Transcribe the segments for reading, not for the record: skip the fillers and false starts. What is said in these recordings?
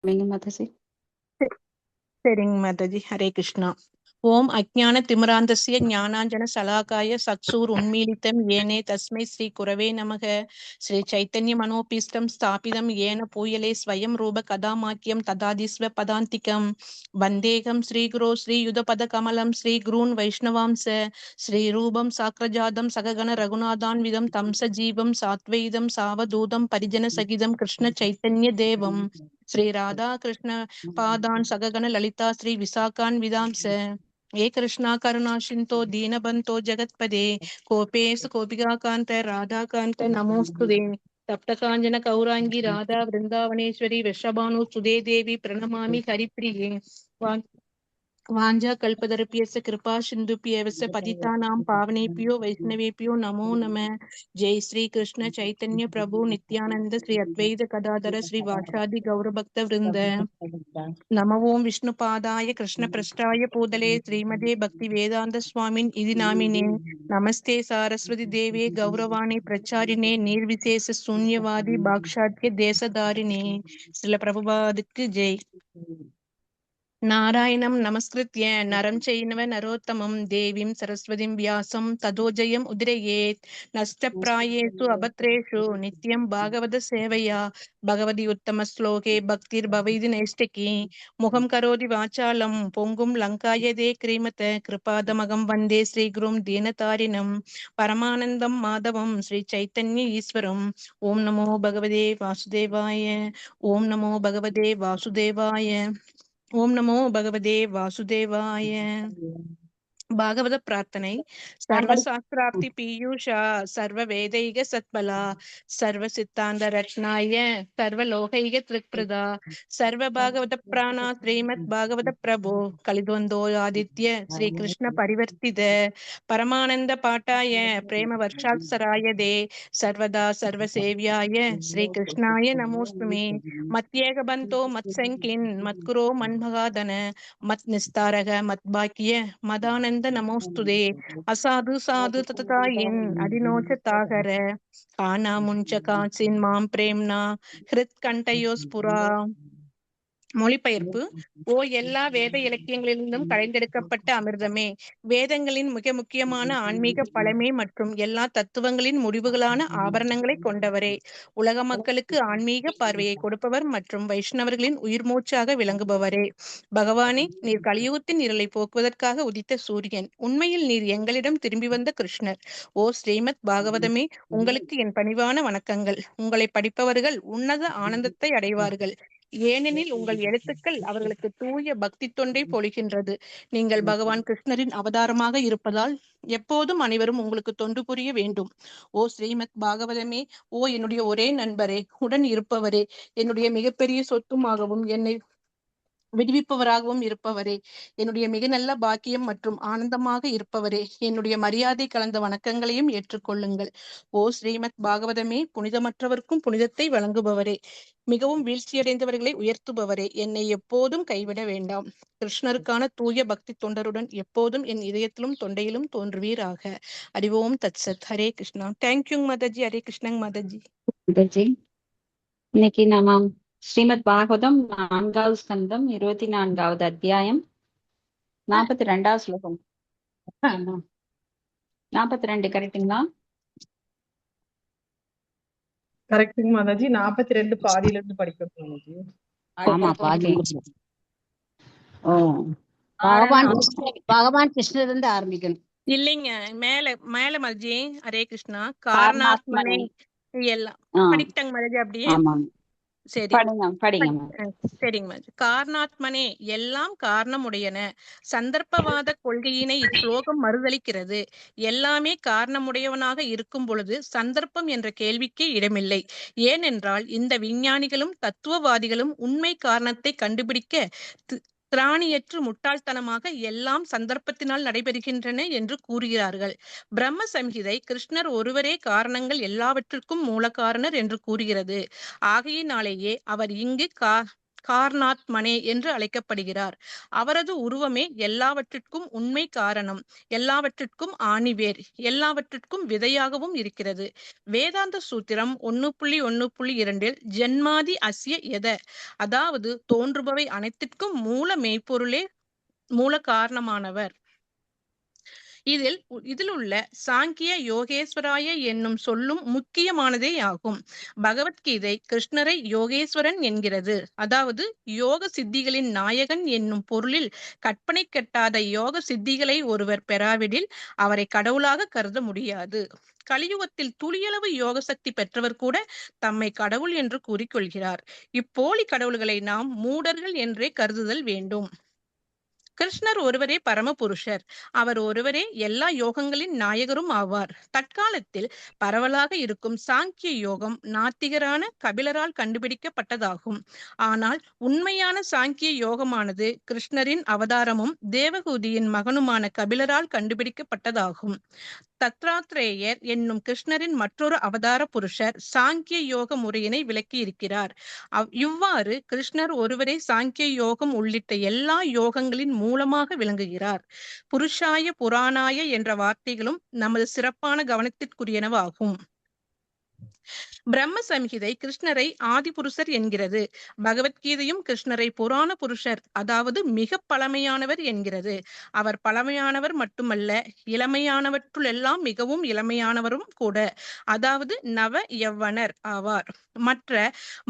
माताजी। சரிங்க மாதாஜி. ஹரே கிருஷ்ணா. ஓம் அஜ்ஞான திமிராந்தஸ்ய ஞானாஞ்சன சலாகாய சக்ஷுர் உன்மீலிதம் ஏனே தஸ்மை ஸ்ரீ குரவே நமக. ஸ்ரீ சைத்தன்ய மனோபீஷ்டம் ஸ்தாபிதம் ஏன பூயலே ஸ்வயம் ரூப கதாமாக்கியம் ததாதிஸ்வ பதாந்திகம். வந்தேகம் ஸ்ரீகுரோ ஸ்ரீயுதபத கமலம் ஸ்ரீ குரூன் வைஷ்ணவாம்ச ஸ்ரீ ரூபம் சாக்ரஜாதம் சககண ரகுநாதான்விதம் தம்ச ஜீவம் சாத்வைதம் சாவதூதம் பரிஜன சகிதம் கிருஷ்ண சைத்தன்ய தேவம் ஸ்ரீ ராதா கிருஷ்ண பாதான் சககண லலிதா ஸ்ரீ விசாகான் விதாம்ச. ஏ கிருஷ்ணா கருணா சிந்தோ தீனபந்தோ ஜகத்பதே கோபேசு கோபிகாகாந்த ராதாகாந்த நமோஸ்துதே. சப்தகாஞ்சன கௌராங்கி ராதா விருந்தாவனேஸ்வரி விஷபானு சுதே தேவி பிரணமாமி ஹரிப்பிரியே. வாஞ்சா கல்பதரப்பியஸ்ய கிருபா சிந்துபியவஸ்ய பதிதானாம் பாவனேபியோ வைஷ்ணவேபியோ நமோ நம. ஜெய் ஸ்ரீ கிருஷ்ண சைத்தன்ய பிரபு நித்யானந்த ஸ்ரீ அத்வைத கதாதர ஸ்ரீ வாஷாதி கௌரபக்த விருந்த. நம ஓம் விஷ்ணு பாதாய கிருஷ்ண பிரஷ்டாய பூதலே ஸ்ரீமதே பக்தி வேதாந்த சுவாமின் இது நாமினே. நமஸ்தே சாரஸ்வதி தேவே கௌரவாணி பிரச்சாரினே நீர்விசேஷ சூன்யவாதி பாக்ஷாத்ய தேசதாரினே. ஸ்ரீல பிரபுபாதுக்கு ஜெய். நாராயணம் நமஸ்கிருத்ய நரம் செய்னவ நரோத்தமம் தேவீம் சரஸ்வதிம் வியாசம் ததோ ஜெயம் உதிரயேத். நஷ்டப்ராயேஷு அபத்ரேஷு நித்யம் பாகவத சேவையா பகவதி உத்தம ஸ்லோகே பக்திர் பவைதி நைஷ்டகி. முகம் கரோதி வாச்சாலம் பொங்கும் லங்காயதே கிரீமத கிருபாதமகம் வந்தே ஸ்ரீகுரும் தீனதாரிணம் பரமானந்தம் மாதவம் ஸ்ரீ சைத்தன்ய ஈஸ்வரம். ஓம் நமோ பகவதே வாசுதேவாய. ஓம் நமோ பகவதே வாசுதேவாய. ஓம் நமோ பகவதே வாசுதேவாய. பாகவத பிரார்த்தனை. சர்வசாஸ்திராப்தி பீயூஷா சர்வ வேதைக சத்பலா சர்வ சித்தாந்த ரத்னாய சர்வலோகைக திருப்ரதா சர்வ பாகவத பிராணா ஸ்ரீமத் பாகவத பிரபு கலித்வந்தோ ஆதித்ய ஸ்ரீ கிருஷ்ண பரிவர்த்தித பரமானந்த பாட்டாய பிரேம வர்ஷாத்சராய தே சர்வதா சர்வ சேவியாய ஸ்ரீ கிருஷ்ணாய நமோஸ்துமே. மத்யேக பந்தோ மத்சங்கின் மத்குரோ மன்மகாதன மத் நிஸ்தாரக மத்பாக்கிய மதானந்த நமோஸ்துதே. அசாது சாது தததாயின் அதினோச்ச தாகர கானா முஞ்ச காசின் மாம் பிரேம்னா ஹிருத் கண்டயோஸ் புரா. மொழிபெயர்ப்பு. ஓ எல்லா வேத இலக்கியங்களிலிருந்தும் கடைந்தெடுக்கப்பட்ட அமிர்தமே, வேதங்களின் மிக முக்கியமான ஆன்மீக பழமை மற்றும் எல்லா தத்துவங்களின் முடிவுகளான ஆபரணங்களை கொண்டவரே, உலக மக்களுக்கு ஆன்மீக பார்வையை கொடுப்பவர் மற்றும் வைஷ்ணவர்களின் உயிர் மூச்சாக விளங்குபவரே. பகவானே, நீர் கலியுகத்தின் இருளை போக்குவதற்காக உதித்த சூரியன். உண்மையில் நீர் எங்களிடம் திரும்பி வந்த கிருஷ்ணர். ஓ ஸ்ரீமத் பாகவதமே, உங்களுக்கு என் பணிவான வணக்கங்கள். உங்களை படிப்பவர்கள் உன்னத ஆனந்தத்தை அடைவார்கள், ஏனெனில் உங்கள் எழுத்துக்கள் அவர்களுக்கு தூய பக்தி தொண்டை பொழிகின்றது. நீங்கள் பகவான் கிருஷ்ணரின் அவதாரமாக இருப்பதால் எப்போதும் அனைவரும் உங்களுக்கு தொண்டு புரிய வேண்டும். ஓ ஸ்ரீமத் பாகவதமே, ஓ என்னுடைய ஒரே நண்பரே, உடன் இருப்பவரே, என்னுடைய மிகப்பெரிய சொத்துமாகவும் என்னை விடுவிப்பவராகவும் இருப்பவரே, என்னுடைய மிக நல்ல பாக்கியம் மற்றும் ஆனந்தமாக இருப்பவரே, என்னுடைய மரியாதை கலந்த வணக்கங்களையும் ஏற்றுக்கொள்ளுங்கள். ஓ ஸ்ரீமத் பாகவதமே, புனிதமற்றவர்க்கும் புனிதத்தை வழங்குபவரே, மிகவும் வீழ்ச்சியடைந்தவர்களை உயர்த்துபவரே, என்னை எப்போதும் கைவிட வேண்டாம். கிருஷ்ணருக்கான தூய பக்தி தொண்டருடன் எப்போதும் என் இதயத்திலும் தொண்டையிலும் தோன்றுவீராக. அறிவோம் தத்சத். ஹரே கிருஷ்ணா. தேங்க்யூ மாதாஜி. ஹரே கிருஷ்ணங் மாதாஜி. இன்னைக்கு நாம ஸ்ரீமத் பாகவதம் 4வது ஸ்கந்தம் 24வது அத்தியாயம் 42வது ஸ்லோகம். 42 கரெக்டுங்களா? கரெக்டுங்க மாதாஜி. 42 பாதியில இருந்து படிக்கணும் மாதாஜி. ஆமா, பாதி. ஓ, பகவான் கிருஷ்ணர் இருந்து ஆரம்பிக்கணும் இல்லைங்க, மேல மேல மாதாஜி. ஹரே கிருஷ்ணா. காரணாத்மனை எல்லாம் படிக்கிட்டாங்க மாதாஜி. அப்படியே சரி, சரிங்க மாதாஜி. காரணாத்மனே, எல்லாம் காரணமுடையன. சந்தர்ப்பவாத கொள்கையினை இஸ்லோகம் மறுதளிக்கிறது. எல்லாமே காரணமுடையவனாக இருக்கும் பொழுது சந்தர்ப்பம் என்ற கேள்விக்கே இடமில்லை. ஏனென்றால் இந்த விஞ்ஞானிகளும் தத்துவவாதிகளும் உண்மை காரணத்தை கண்டுபிடிக்க திராணியற்று முட்டாள்தனமாக எல்லாம் சந்தர்ப்பத்தினால் நடைபெறுகின்றன என்று கூறுகிறார்கள். பிரம்ம சம்ஹிதை கிருஷ்ணர் ஒருவரே காரணங்கள் எல்லாவற்றிற்கும் மூல காரணர் என்று கூறுகிறது. ஆகையினாலேயே அவர் இங்கு காரணாத்மனே என்று அழைக்கப்படுகிறார். அவரது உருவமே எல்லாவற்றிற்கும் உண்மை காரணம், எல்லாவற்றிற்கும் ஆணிவேர், எல்லாவற்றிற்கும் விதையாகவும் இருக்கிறது. வேதாந்த சூத்திரம் 1.1.2 ஜென்மாதி அஸ்ய எத, அதாவது தோன்றுபவை அனைத்திற்கும் மூல மெய்ப்பொருளே மூல காரணமானவர். இதில் உள்ள சாங்கிய யோகேஸ்வராய என்னும் சொல்லும் முக்கியமானதே ஆகும். பகவத்கீதை கிருஷ்ணரை யோகேஸ்வரன் என்கிறது. அதாவது யோக சித்திகளின் நாயகன் என்னும் பொருளில் கற்பனை கெட்டாத யோக சித்திகளை ஒருவர் பெறாவிடில் அவரை கடவுளாக கருத முடியாது. கலியுகத்தில் துளியளவு யோக சக்தி பெற்றவர் கூட தம்மை கடவுள் என்று கூறிக்கொள்கிறார். இப்போலி கடவுள்களை நாம் மூடர்கள் என்றே கருதுதல் வேண்டும். கிருஷ்ணர் ஒருவரே பரமபுருஷர். அவர் ஒருவரே எல்லா யோகங்களின் நாயகரும் ஆவார். தற்காலத்தில் பரவலாக இருக்கும் சாங்கிய யோகம் நாத்திகரான கபிலரால் கண்டுபிடிக்கப்பட்டதாகும். ஆனால் உண்மையான சாங்கிய யோகமானது கிருஷ்ணரின் அவதாரமும் தேவகூதியின் மகனுமான கபிலரால் கண்டுபிடிக்கப்பட்டதாகும். தத்ராத்ரேயர் என்னும் கிருஷ்ணரின் மற்றொரு அவதார புருஷர் சாங்கிய யோக முறையினை விளக்கி இருக்கிறார். இவ்வாறு கிருஷ்ணர் ஒருவரே சாங்கிய யோகம் உள்ளிட்ட எல்லா யோகங்களின் மூலமாக விளங்குகிறார். புருஷாய புராணாய என்ற வார்த்தைகளும் நமது சிறப்பான கவனத்திற்குரியனவாகும். பிரம்ம சம்ஹிதை கிருஷ்ணரை ஆதிபுருஷர் என்கிறது. பகவத்கீதையும் கிருஷ்ணரை புராண புருஷர், அதாவது மிக பழமையானவர் என்கிறது. அவர் பழமையானவர் மட்டுமல்ல, இளமையானவற்றுளெல்லாம் மிகவும் இளமையானவரும் கூட, அதாவது நவ யவ்வனர் ஆவார்.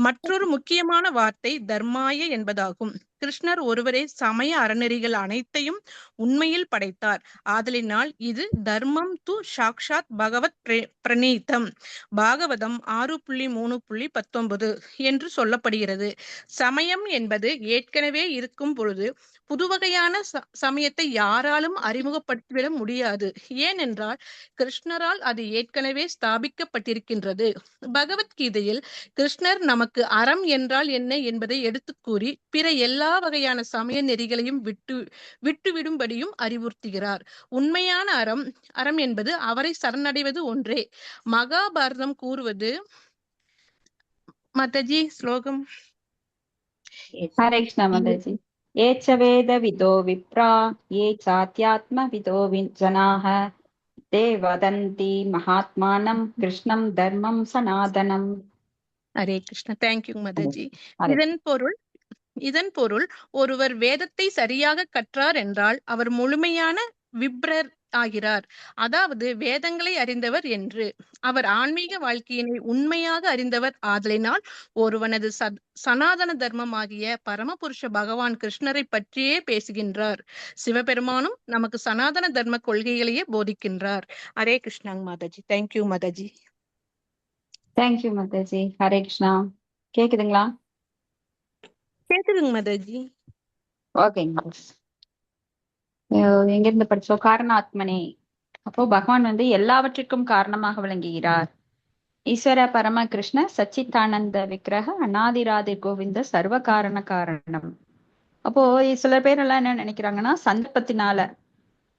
மற்றொரு முக்கியமான வார்த்தை தர்மாய என்பதாகும். கிருஷ்ணர் ஒருவரே சமய அறநெறிகள் அனைத்தையும் உண்மையில் படைத்தார். ஆதலினால் இது தர்மம் து சாக்ஷாத் பகவத் பிரணீதம், பாகவதம் 6.3.19 என்று சொல்லப்படுகிறது. சமயம் என்பது ஏற்கனவே இருக்கும் பொழுது புதுவகையான சமயத்தை யாராலும் அறிமுகப்படுத்திவிட முடியாது. ஏனென்றால் கிருஷ்ணரால் அது ஏற்கனவே ஸ்தாபிக்கப்பட்டிருக்கின்றது. பகவத்கீதையில் கிருஷ்ணர் நமக்கு அறம் என்றால் என்ன என்பதை எடுத்து கூறி பிற எல்லா வகையான சமய நெறிகளையும் விட்டுவிடும்படியும் அறிவுறுத்துகிறார். உண்மையான அறம் என்பது அவரை சரணடைவது ஒன்றே. மகாபாரதம் கூறுவது, மாதாஜி ஸ்லோகம். ஹரே கிருஷ்ணா மாதாஜி. ஏச்ச வேத விதோ விப்ரா ஏ சாத்யாத்ம விதோ ஜனாஹ தே வதந்தி மகாத்மானம் கிருஷ்ணம் தர்மம் சனாதனம். ஹரே கிருஷ்ணா. தேங்க்யூ மாதாஜி. ஹரே. இதன் பொருள் ஒருவர் வேதத்தை சரியாக கற்றார் என்றால் அவர் முழுமையான விப்ரர் ஆகிறார். அதாவது வேதங்களை அறிந்தவர் என்று. அவர் ஆன்மீக வாழ்க்கையினை உண்மையாக அறிந்தவர் ஆதலினால் ஒருவனது சனாதன தர்மமாகிய பரமபுருஷ பகவான் கிருஷ்ணரை பற்றியே பேசுகின்றார். சிவபெருமானும் நமக்கு சனாதன தர்ம கொள்கைகளையே போதிக்கின்றார். ஹரே கிருஷ்ணாங்க மாதாஜி. தேங்க்யூ மாதாஜி. தேங்க்யூ மாதாஜி. ஹரே கிருஷ்ணா. கேக்குதுங்களா? கேக்குதுங்க மாதாஜி. ஓகேங்க. எங்க இருந்து படிச்சோம்? காரணாத்மனே. அப்போ பகவான் வந்து எல்லாவற்றிற்கும் காரணமாக விளங்குகிறார். ஈஸ்வர பரம கிருஷ்ண சச்சித்தானந்த விக்கிரக அநாதிராதி கோவிந்த சர்வ காரண காரணம். அப்போ சில பேர் எல்லாம் என்ன நினைக்கிறாங்கன்னா, சந்தர்ப்பத்தினால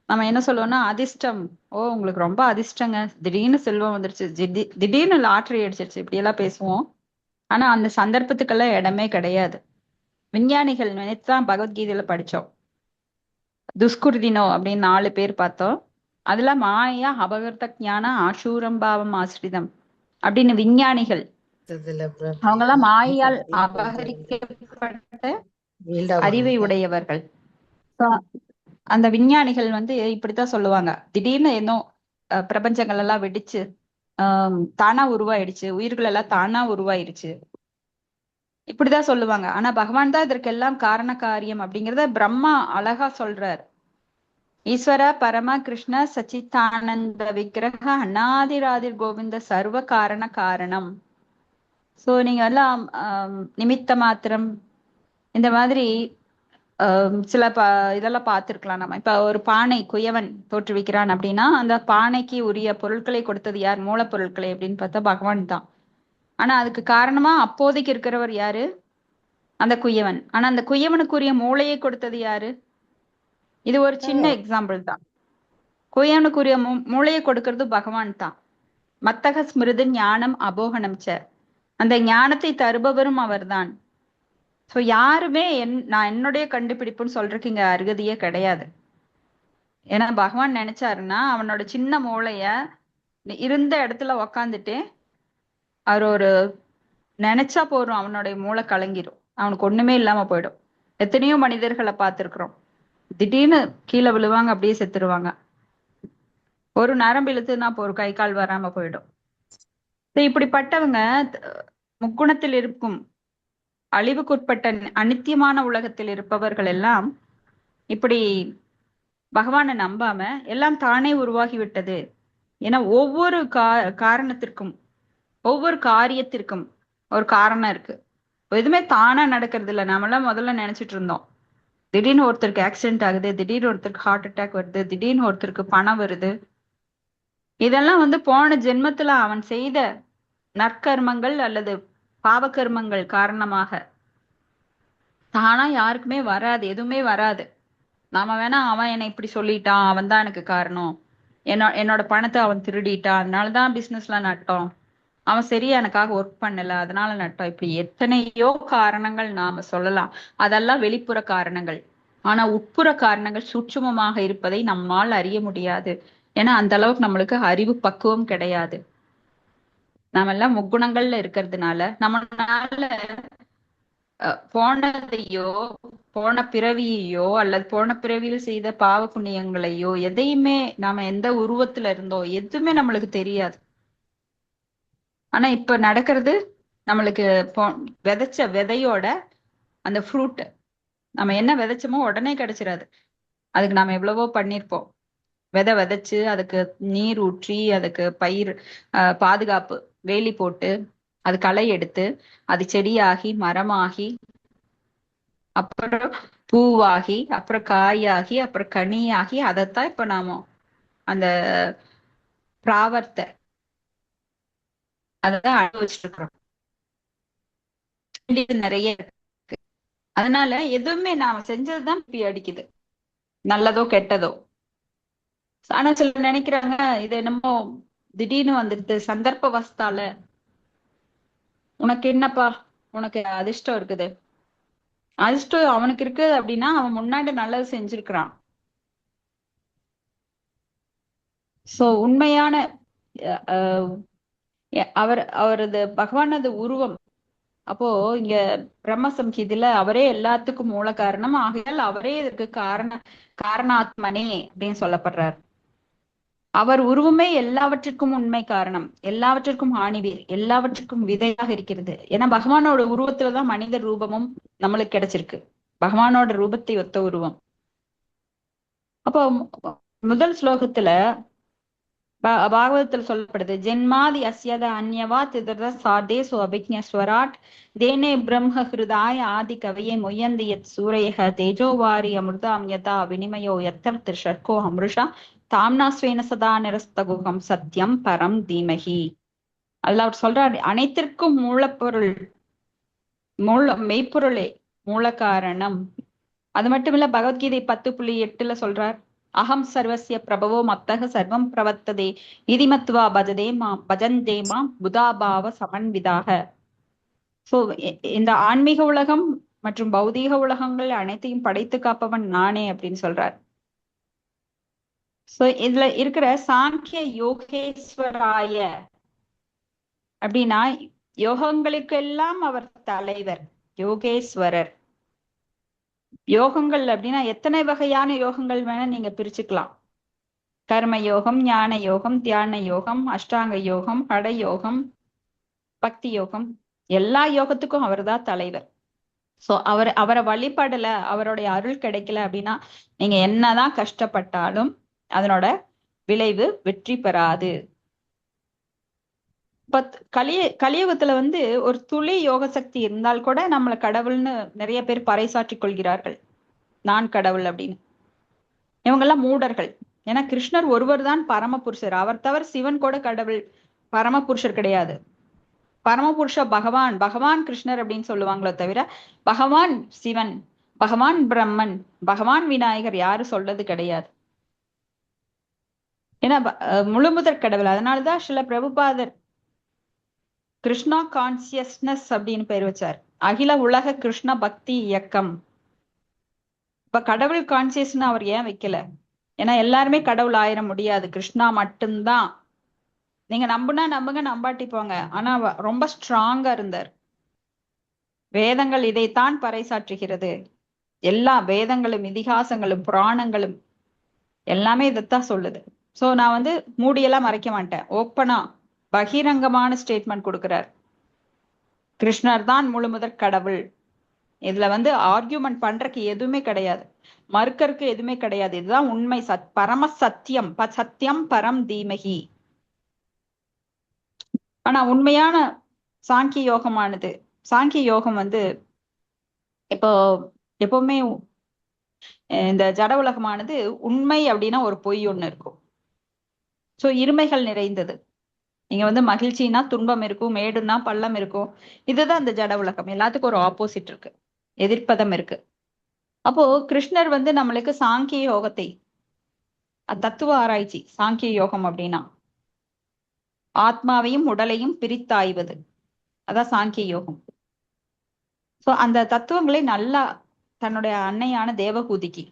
நம்ம என்ன சொல்லுவோம்னா, அதிர்ஷ்டம், ஓ உங்களுக்கு ரொம்ப அதிர்ஷ்டங்க, திடீர்னு செல்வம் வந்துருச்சு, திடீர்னு லாட்டரி அடிச்சிருச்சு, இப்படி எல்லாம் பேசுவோம். ஆனா அந்த சந்தர்ப்பத்துக்கெல்லாம் இடமே கிடையாது. விஞ்ஞானிகள் நினைத்துதான் பகவத்கீதையில படிச்சோம். துஷ்குருதினோ அப்படின்னு 4 பேர் பார்த்தோம். அதுல மாயா அபகர்த்த ஞான ஆசூரம்பாவம் ஆசிரிதம் அப்படின்னு விஞ்ஞானிகள், அவங்க எல்லாம் மாயால் அபகரிக்கப்பட்ட அறிவை உடையவர்கள். அந்த விஞ்ஞானிகள் வந்து இப்படித்தான் சொல்லுவாங்க, திடீர்னு இன்னும் பிரபஞ்சங்கள் எல்லாம் வெடிச்சு தானா உருவாயிடுச்சு, உயிர்கள் எல்லாம் தானா உருவாயிருச்சு, இப்படிதான் சொல்லுவாங்க. ஆனா பகவான் தான் இதற்கெல்லாம் காரண காரியம் அப்படிங்கிறத பிரம்மா அழகா சொல்றார். ஈஸ்வர பரம கிருஷ்ண சச்சித்தானந்த விக்கிரக அநாதிராதிர் கோவிந்த சர்வ காரண காரணம். சோ நீங்க எல்லாம் நிமித்த மாத்திரம் இந்த மாதிரி சில இதெல்லாம் பார்த்திருக்கலாம். நம்ம இப்ப ஒரு பானை குயவன் தோற்றுவிக்கிறான் அப்படின்னா அந்த பானைக்கு உரிய பொருட்களை கொடுத்தது யார்? மூலப்பொருட்களை அப்படின்னு பார்த்தா பகவான் தான். ஆனா அதுக்கு காரணமா அப்போதைக்கு இருக்கிறவர் யாரு? அந்த குயவன். ஆனா அந்த குயவனுக்குரிய மூளையை கொடுத்தது யாரு? இது ஒரு சின்ன எக்ஸாம்பிள் தான். குயவனுக்குரிய மூளையை கொடுக்கறது பகவான் தான். மத்தக ஸ்மிருதி ஞானம் அபோகனம் ச, அந்த ஞானத்தை தருபவரும் அவர்தான். சோ யாருமே நான் என்னுடைய கண்டுபிடிப்புன்னு சொல்றதுக்கு இங்க அருகதையே கிடையாது. ஏன்னா பகவான் நினைச்சாருன்னா அவனோட சின்ன மூளைய இருந்த இடத்துல உக்காந்துட்டு அவர் ஒரு நினைச்சா போறோம், அவனுடைய மூளை கலங்கிரும், அவனுக்கு ஒண்ணுமே இல்லாம போயிடும். எத்தனையோ மனிதர்களை பார்த்திருக்கிறோம், திடீர்னு கீழே விழுவாங்க, அப்படியே செத்துருவாங்க. ஒரு நரம்பு இழுத்துனா போறோம், கை கால் வராம போயிடும். இப்படிப்பட்டவங்க முக்குணத்தில் இருக்கும் அழிவுக்குட்பட்ட அனித்தியமான உலகத்தில் இருப்பவர்கள் எல்லாம் இப்படி பகவானை நம்பாம எல்லாம் தானே உருவாகி விட்டது. ஏன்னா ஒவ்வொரு காரணத்திற்கும் ஒவ்வொரு காரியத்திற்கும் ஒரு காரணம் இருக்கு. எதுவுமே தானா நடக்கிறது இல்ல. நாமெல்லாம் முதல்ல நினைச்சிட்டு இருந்தோம் திடீர்னு ஒருத்தருக்கு ஆக்சிடென்ட் ஆகுது, திடீர்னு ஒருத்தருக்கு ஹார்ட் அட்டாக் வருது, திடீர்னு ஒருத்தருக்கு பணம் வருது. இதெல்லாம் போன ஜென்மத்துல அவன் செய்த நற்கர்மங்கள் அல்லது பாவகர்மங்கள் காரணமாக. தானா யாருக்குமே வராது, எதுவுமே வராது. நாம வேணா அவன் என்னை இப்படி சொல்லிட்டான், அவன் தான் எனக்கு காரணம், என்னோட பணத்தை அவன் திருடிட்டான், அதனாலதான் பிசினஸ்ல நட்டோம், அவன் சரியா எனக்காக ஒர்க் பண்ணல அதனால நட்டோம், இப்படி எத்தனையோ காரணங்கள் நாம சொல்லலாம். அதெல்லாம் வெளிப்புற காரணங்கள். ஆனா உட்புற காரணங்கள் சூட்சுமமாக இருப்பதை நம்மால் அறிய முடியாது. ஏன்னா அந்த அளவுக்கு நம்மளுக்கு அறிவு பக்குவம் கிடையாது. நாம எல்லாம் முக்குணங்கள்ல இருக்கிறதுனால நம்மளால போனதையோ போன பிறவியையோ அல்லது போன பிறவியில் செய்த பாவ புண்ணியங்களையோ எதையுமே நாம எந்த உருவத்துல இருந்தோ எதுவுமே நம்மளுக்கு தெரியாது. ஆனா இப்ப நடக்கிறது நம்மளுக்கு விதைச்ச விதையோட அந்த ஃப்ரூட் நம்ம என்ன விதைச்சோமோ உடனே கிடைச்சிடாது. அதுக்கு நாம எவ்வளவோ பண்ணிருப்போம். விதை விதைச்சு அதுக்கு நீர் ஊற்றி அதுக்கு பயிர் பாதுகாப்பு வேலி போட்டு அது களை எடுத்து அது செடியாகி மரமாகி அப்புறம் பூவாகி அப்புறம் காயாகி அப்புறம் கனியாகி அதைத்தான் இப்ப நாம அந்த பிராவர்த்த அதான் அனுபவிச்சுட்டு இருக்கிறோம். நிறைய இருக்கு. அதனால எதுவுமே நாம செஞ்சதுதான் இப்படி அடிக்குது, நல்லதோ கெட்டதோ. ஆனா சிலர் நினைக்கிறாங்க இது என்னமோ திடீர்னு வந்துடுது சந்தர்ப்ப வஸ்தால. உனக்கு என்னப்பா, உனக்கு அதிர்ஷ்டம் இருக்குது, அதிர்ஷ்டம் அவனுக்கு இருக்கு அப்படின்னா அவன் முன்னாடி நல்லது செஞ்சிருக்கிறான். சோ உண்மையான அவரது பகவானது உருவம். அப்போ இங்க பிரம்ம சம்ஹிதில அவரே எல்லாத்துக்கும் மூல காரணம், ஆகையால் அவரே இதற்கு காரணாத்மனே அப்படின்னு சொல்லப்படுறார். அவர் உருவமே எல்லாவற்றிற்கும் உண்மை காரணம், எல்லாவற்றிற்கும் ஆணிவேர், எல்லாவற்றிற்கும் விதையாக இருக்கிறது. ஏன்னா பகவானோட உருவத்துலதான் மனித ரூபமும் நம்மளுக்கு கிடைச்சிருக்கு, பகவானோட ரூபத்தை ஒத்த உருவம். அப்போ முதல் ஸ்லோகத்துல பாகவதத்தில் சொல்லப்படுது, ஜென்மாதி அஸ்யத அந்யவா திதர சாதேசு அபிஜ்ஞஸ்வராட் தேனே பிரம்ம ஹிருதாய ஆதி கவையே மொய்யந்தி யத் சூரையக தேஜோவாரி அமிர்தாம் யதா வினிமயோ யத்தர் திருஷர்கோ அம்ருஷா தாம்னாஸ்வேன சதா நிரஸ்தகுகம் சத்யம் பரம் தீமகி. அதுல அவர் சொல்றாரு, அனைத்திற்கும் மூலப்பொருள் மெய்ப்பொருளே மூல காரணம். அது மட்டும் இல்ல, பகவத்கீதை 10.8 சொல்றார், அகம் சர்வசிய பிரபவோ மத்தக சர்வம் பிரவர்த்ததே இதிமத்வா பஜந்தே மாம் புதாபாவ சமன்விதாக. சோ இந்த ஆன்மீக உலகம் மற்றும் பௌதீக உலகங்கள் அனைத்தையும் படைத்து காப்பவன் நானே அப்படின்னு சொல்றார். சோ இதுல இருக்கிற சாங்கிய யோகேஸ்வராய அப்படின்னா யோகங்களுக்கெல்லாம் அவர் தலைவர், யோகேஸ்வரர். யோகங்கள் அப்படின்னா எத்தனை வகையான யோகங்கள் வேணா நீங்க பிரிச்சுக்கலாம். கர்ம யோகம், ஞான யோகம், தியான யோகம், அஷ்டாங்க யோகம், ஹட யோகம், பக்தி யோகம், எல்லா யோகத்துக்கும் அவர்தான் தலைவர். சோ அவரை வழிபடல, அவருடைய அருள் கிடைக்கல அப்படின்னா நீங்க என்னதான் கஷ்டப்பட்டாலும் அதனோட விளைவு வெற்றி பெறாது. கலியுகத்துல ஒரு துளி யோக சக்தி இருந்தால் கூட நம்மள கடவுள்னு நிறைய பேர் பறைசாற்றிக் கொள்கிறார்கள், நான் கடவுள் அப்படின்னு. இவங்கெல்லாம் மூடர்கள். ஏன்னா கிருஷ்ணர் ஒருவர் தான் பரமபுருஷர், அவர் தவிர சிவன் கூட கடவுள் பரமபுருஷர் கிடையாது. பரமபுருஷ பகவான் கிருஷ்ணர் அப்படின்னு சொல்லுவாங்களோ தவிர பகவான் சிவன், பகவான் பிரம்மன், பகவான் விநாயகர் யாரும் சொல்றது கிடையாது. ஏன்னா முழுமுதற் கடவுள். அதனாலதான் சில பிரபுபாதர் கிருஷ்ணா கான்சியஸ்னஸ் அப்படின்னு பேர் வச்சார். அகில உலக கிருஷ்ண பக்தி இயக்கம். இப்ப கடவுள் கான்சியஸ்னு அவர் ஏன் வைக்கல? ஏன்னா எல்லாருமே கடவுள் ஆயிர முடியாது, கிருஷ்ணா மட்டும்தான். நீங்க நம்புனா நம்புங்க, நம்பாட்டி போங்க. ஆனா ரொம்ப ஸ்ட்ராங்கா இருந்தார். வேதங்கள் இதைத்தான் பறைசாற்றுகிறது. எல்லா வேதங்களும் இதிகாசங்களும் புராணங்களும் எல்லாமே இதைத்தான் சொல்லுது. சோ நான் வந்து மூடியெல்லாம் மறைக்க மாட்டேன், ஓப்பனா பகிரங்கமான ஸ்டேட்மெண்ட் கொடுக்கிறார். கிருஷ்ணர் தான் முழு முதற் கடவுள். இதுல வந்து ஆர்கியூமெண்ட் பண்றதுக்கு எதுவுமே கிடையாது, மறுக்கறதுக்கு எதுவுமே கிடையாது. இதுதான் உண்மை, பரம சத்தியம், சத்தியம் பரம் தீமகி. ஆனா உண்மையான சாங்கிய யோகமானது, சாங்கிய யோகம் வந்து இப்போ எப்பவுமே இந்த ஜட உலகமானது உண்மை அப்படின்னா ஒரு பொய் ஒண்ணு இருக்கும். சோ இருமைகள் நிறைந்தது. நீங்க வந்து மகிழ்ச்சினா துன்பம் இருக்கும், மேடுனா பள்ளம் இருக்கும். இதுதான் இந்த ஜட உலகம். எல்லாத்துக்கும் ஒரு ஆப்போசிட் இருக்கு, எதிர்ப்பதம் இருக்கு. அப்போ கிருஷ்ணர் வந்து நம்மளுக்கு சாங்கிய யோகத்தை, தத்துவ ஆராய்ச்சி, சாங்கிய யோகம் அப்படின்னா ஆத்மாவையும் உடலையும் பிரித்தாய்வது, அதான் சாங்கிய யோகம். சோ அந்த தத்துவங்களை நல்லா தன்னுடைய அன்னையான தேவகூதிக்கு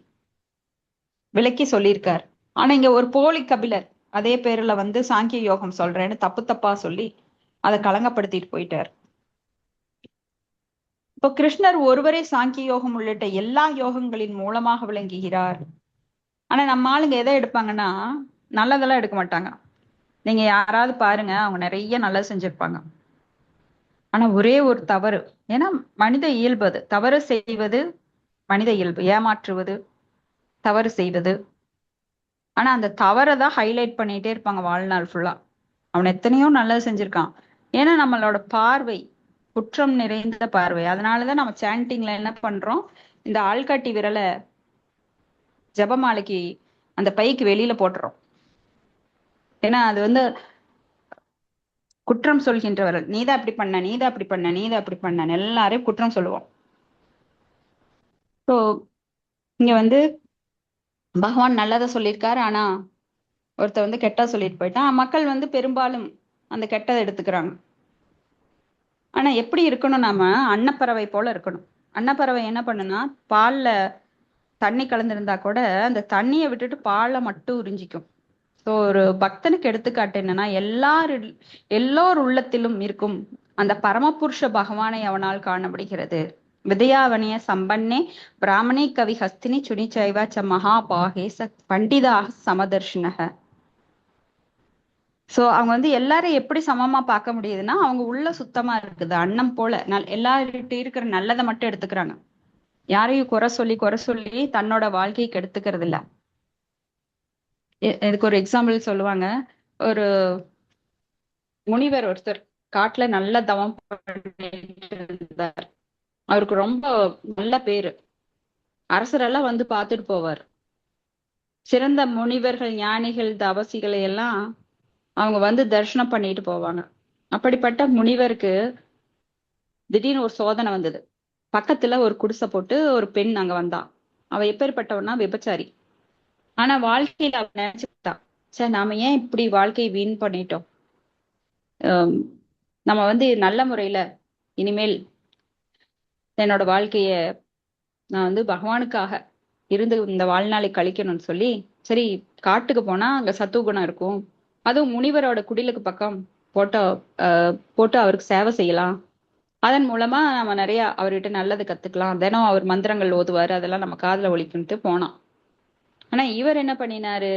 விளக்கி சொல்லியிருக்கார். ஆனா இங்க ஒரு போலி கபிலர் அதே பேர்ல வந்து சாங்கிய யோகம் சொல்றேன்னு தப்பு தப்பா சொல்லி அதை களங்கப்படுத்திட்டு போயிட்டார். இப்போ கிருஷ்ணர் ஒருவரே சாங்கிய யோகம் உள்ளிட்ட எல்லா யோகங்களின் மூலமாக விளங்குகிறார். ஆனா நம்ம ஆளுங்க எதை எடுப்பாங்கன்னா நல்லதெல்லாம் எடுக்க மாட்டாங்க. நீங்க யாராவது பாருங்க, அவங்க நிறைய நல்லது செஞ்சிருப்பாங்க. ஆனா ஒரே ஒரு தவறு, ஏன்னா மனித இயல்பு அது, தவறு செய்வது மனித இயல்பு, ஏமாற்றுவது, தவறு செய்வது. ஆனா அந்த தவறை தான் ஹைலைட் பண்ணிட்டே இருப்பாங்க வாழ்நாள் ஃபுல்லா. அவன் எத்தனையோ நல்லது செஞ்சிருக்கான். ஏன்னா நம்மளோட பார்வை குற்றம் நிறைந்த பார்வை. அதனாலதான் நம்ம சாண்டிங்ல என்ன பண்றோம், இந்த ஆள்காட்டி விரலை ஜபமாலைக்கு அந்த பைக்கு வெளியில போட்டுறோம். ஏன்னா அது வந்து குற்றம் சொல்கின்றவர்கள், நீதான் அப்படி பண்ண, நீதான் அப்படி பண்ண, நீதான் அப்படி பண்ண, எல்லாரையும் குற்றம் சொல்லுவோம். ஸோ இங்க வந்து பகவான் நல்லதை சொல்லியிருக்காரு, ஆனா ஒருத்தர் வந்து கெட்டா சொல்லிட்டு போயிட்டான். மக்கள் வந்து பெரும்பாலும் அந்த கெட்டதை எடுத்துக்கிறாங்க. ஆனா எப்படி இருக்கணும், நாம அன்னப்பறவை போல இருக்கணும். அன்னப்பறவை என்ன பண்ணுனா, பால்ல தண்ணி கலந்திருந்தா கூட அந்த தண்ணியை விட்டுட்டு பாலை மட்டும் உறிஞ்சிக்கும். ஸோ ஒரு பக்தனுக்கு எடுத்துக்காட்டு என்னன்னா, எல்லோர் உள்ளத்திலும் இருக்கும் அந்த பரமபுருஷ பகவானை அவனால் காணப்படுகிறது. வித்யாவனிய சம்பன்னே பிராமணே கவி ஹஸ்தினி சுனிச்சைவ ச மகாபாகே ச பண்டிதாக சமதர்ஷினக. சோ அவங்க வந்து எல்லாரையும் எப்படி சமமா பார்க்க முடியுதுன்னா, அவங்க உள்ள சுத்தமா இருக்குது, அன்னம் போல எல்லார்கிட்ட இருக்கிற நல்லதை மட்டும் எடுத்துக்கிறாங்க. யாரையும் குறை சொல்லி தன்னோட வாழ்க்கையை கெடுத்துக்கிறது இல்ல. இதுக்கு ஒரு எக்ஸாம்பிள் சொல்லுவாங்க. ஒரு முனிவர் ஒருத்தர் காட்டுல நல்ல தவம் பண்ணிட்டு இருந்தார். அவருக்கு ரொம்ப நல்ல பேரு, அரசரெல்லாம் வந்து பார்த்துட்டு போவார். சிறந்த முனிவர்கள், ஞானிகள், தவசிகளை எல்லாம் அவங்க வந்து தரிசனம் பண்ணிட்டு போவாங்க. அப்படிப்பட்ட முனிவருக்கு திடீர்னு ஒரு சோதனை வந்தது. பக்கத்துல ஒரு குடிசை போட்டு ஒரு பெண் அங்க வந்தா. அவ எப்பேற்பட்டவனா, விபச்சாரி. ஆனா வாழ்க்கையில அவ நினைச்சுட்டா, சே நாம ஏன் இப்படி வாழ்க்கையை வீண் பண்ணிட்டோம், நம்ம வந்து நல்ல முறையில இனிமேல் என்னோட வாழ்க்கைய நான் வந்து பகவானுக்காக இருந்து இந்த வாழ்நாளை கழிக்கணும்னு சொல்லி, சரி காட்டுக்கு போனா அங்க சத்துவகுணம் இருக்கும், அதுவும் முனிவரோட குடிலுக்கு பக்கம் போட்டோ போட்டு அவருக்கு சேவை செய்யலாம், அதன் மூலமா நம்ம நிறைய அவர்கிட்ட நல்லது கத்துக்கலாம், தினம் அவர் மந்திரங்கள் ஓதுவாரு, அதெல்லாம் நம்ம காதுல ஒலிக்குன்ட்டு போனான். ஆனா இவர் என்ன பண்ணினாரு,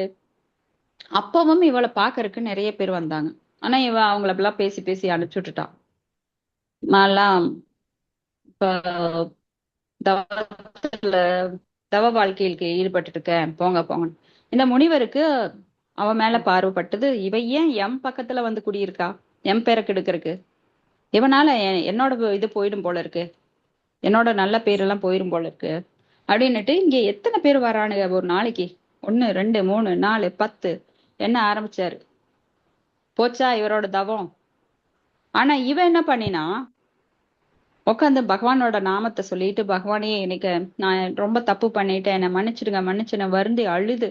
அப்பவும் இவளை பாக்கறதுக்கு நிறைய பேர் வந்தாங்க. ஆனா இவ அவங்கள எல்லாம் பேசி பேசி அனுப்பிச்சு விட்டுட்டான். நான்லாம் இப்ப தவத்துல தவ வாழ்க்கைக்கு ஈடுபட்டு இருக்கேன், போங்க போங்க. இந்த முனிவருக்கு அவ மேல பார்வைப்பட்டது, இவ ஏன் எம் பக்கத்துல வந்து குடியிருக்கா, எம் பேரை கெடுக்கறக்கு, இவனால என்னோட இது போயிடும் போல இருக்கு, என்னோட நல்ல பேரெல்லாம் போயிடும் போல இருக்கு அப்படின்னுட்டு இங்க எத்தனை பேர் வரானுங்க ஒரு நாளைக்கு, 1 2 3 4 10 என்ன ஆரம்பிச்சாரு. போச்சா இவரோட தவம். ஆனா இவ என்ன பண்ணினா, உட்காந்து பகவானோட நாமத்தை சொல்லிட்டு, பகவானே எனக்கு நான் ரொம்ப தப்பு பண்ணிட்டேன், என்னை மன்னிச்சிடுங்க மன்னிச்சுன வருந்தி அழுது.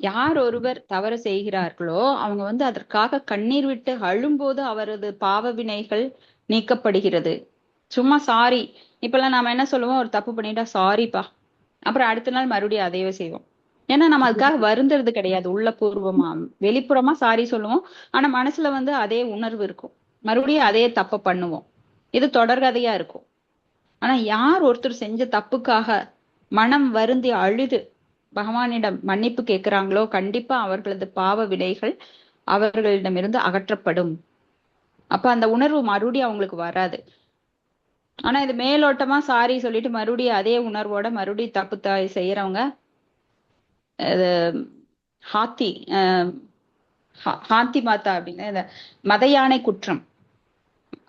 யார் ஒருவர் தவறு செய்கிறார்களோ அவங்க வந்து அதற்காக கண்ணீர் விட்டு அழும்போது அவரது பாவ வினைகள் நீக்கப்படுகிறது. சும்மா சாரி. இப்பெல்லாம் நாம என்ன சொல்லுவோம், ஒரு தப்பு பண்ணிட்டா சாரிப்பா, அப்புறம் அடுத்த நாள் மறுபடியும் அதையவே செய்வோம். ஏன்னா நம்ம அதுக்காக வருந்துறது கிடையாது. உள்ள பூர்வமா வெளிப்புறமா சாரி சொல்லுவோம், ஆனா மனசுல வந்து அதே உணர்வு இருக்கும், மறுபடியும் அதே தப்ப பண்ணுவோம். இது தொடர்கதையா இருக்கும். ஆனா யார் ஒருத்தர் செஞ்ச தப்புக்காக மனம் வருந்தி அழுது பகவானிடம் மன்னிப்பு கேட்கிறாங்களோ, கண்டிப்பா அவர்களது பாவ வினைகள் அவர்களிடமிருந்து அகற்றப்படும். அப்ப அந்த உணர்வு மறுபடியும் அவங்களுக்கு வராது. ஆனா இது மேலோட்டமா சாரி சொல்லிட்டு மறுபடியும் அதே உணர்வோட மறுபடியும் தப்பு செய்யறவங்க அது ஹாத்தி ஹாத்தி மாதா அப்படின்னு இந்த மத யானை குற்றம்.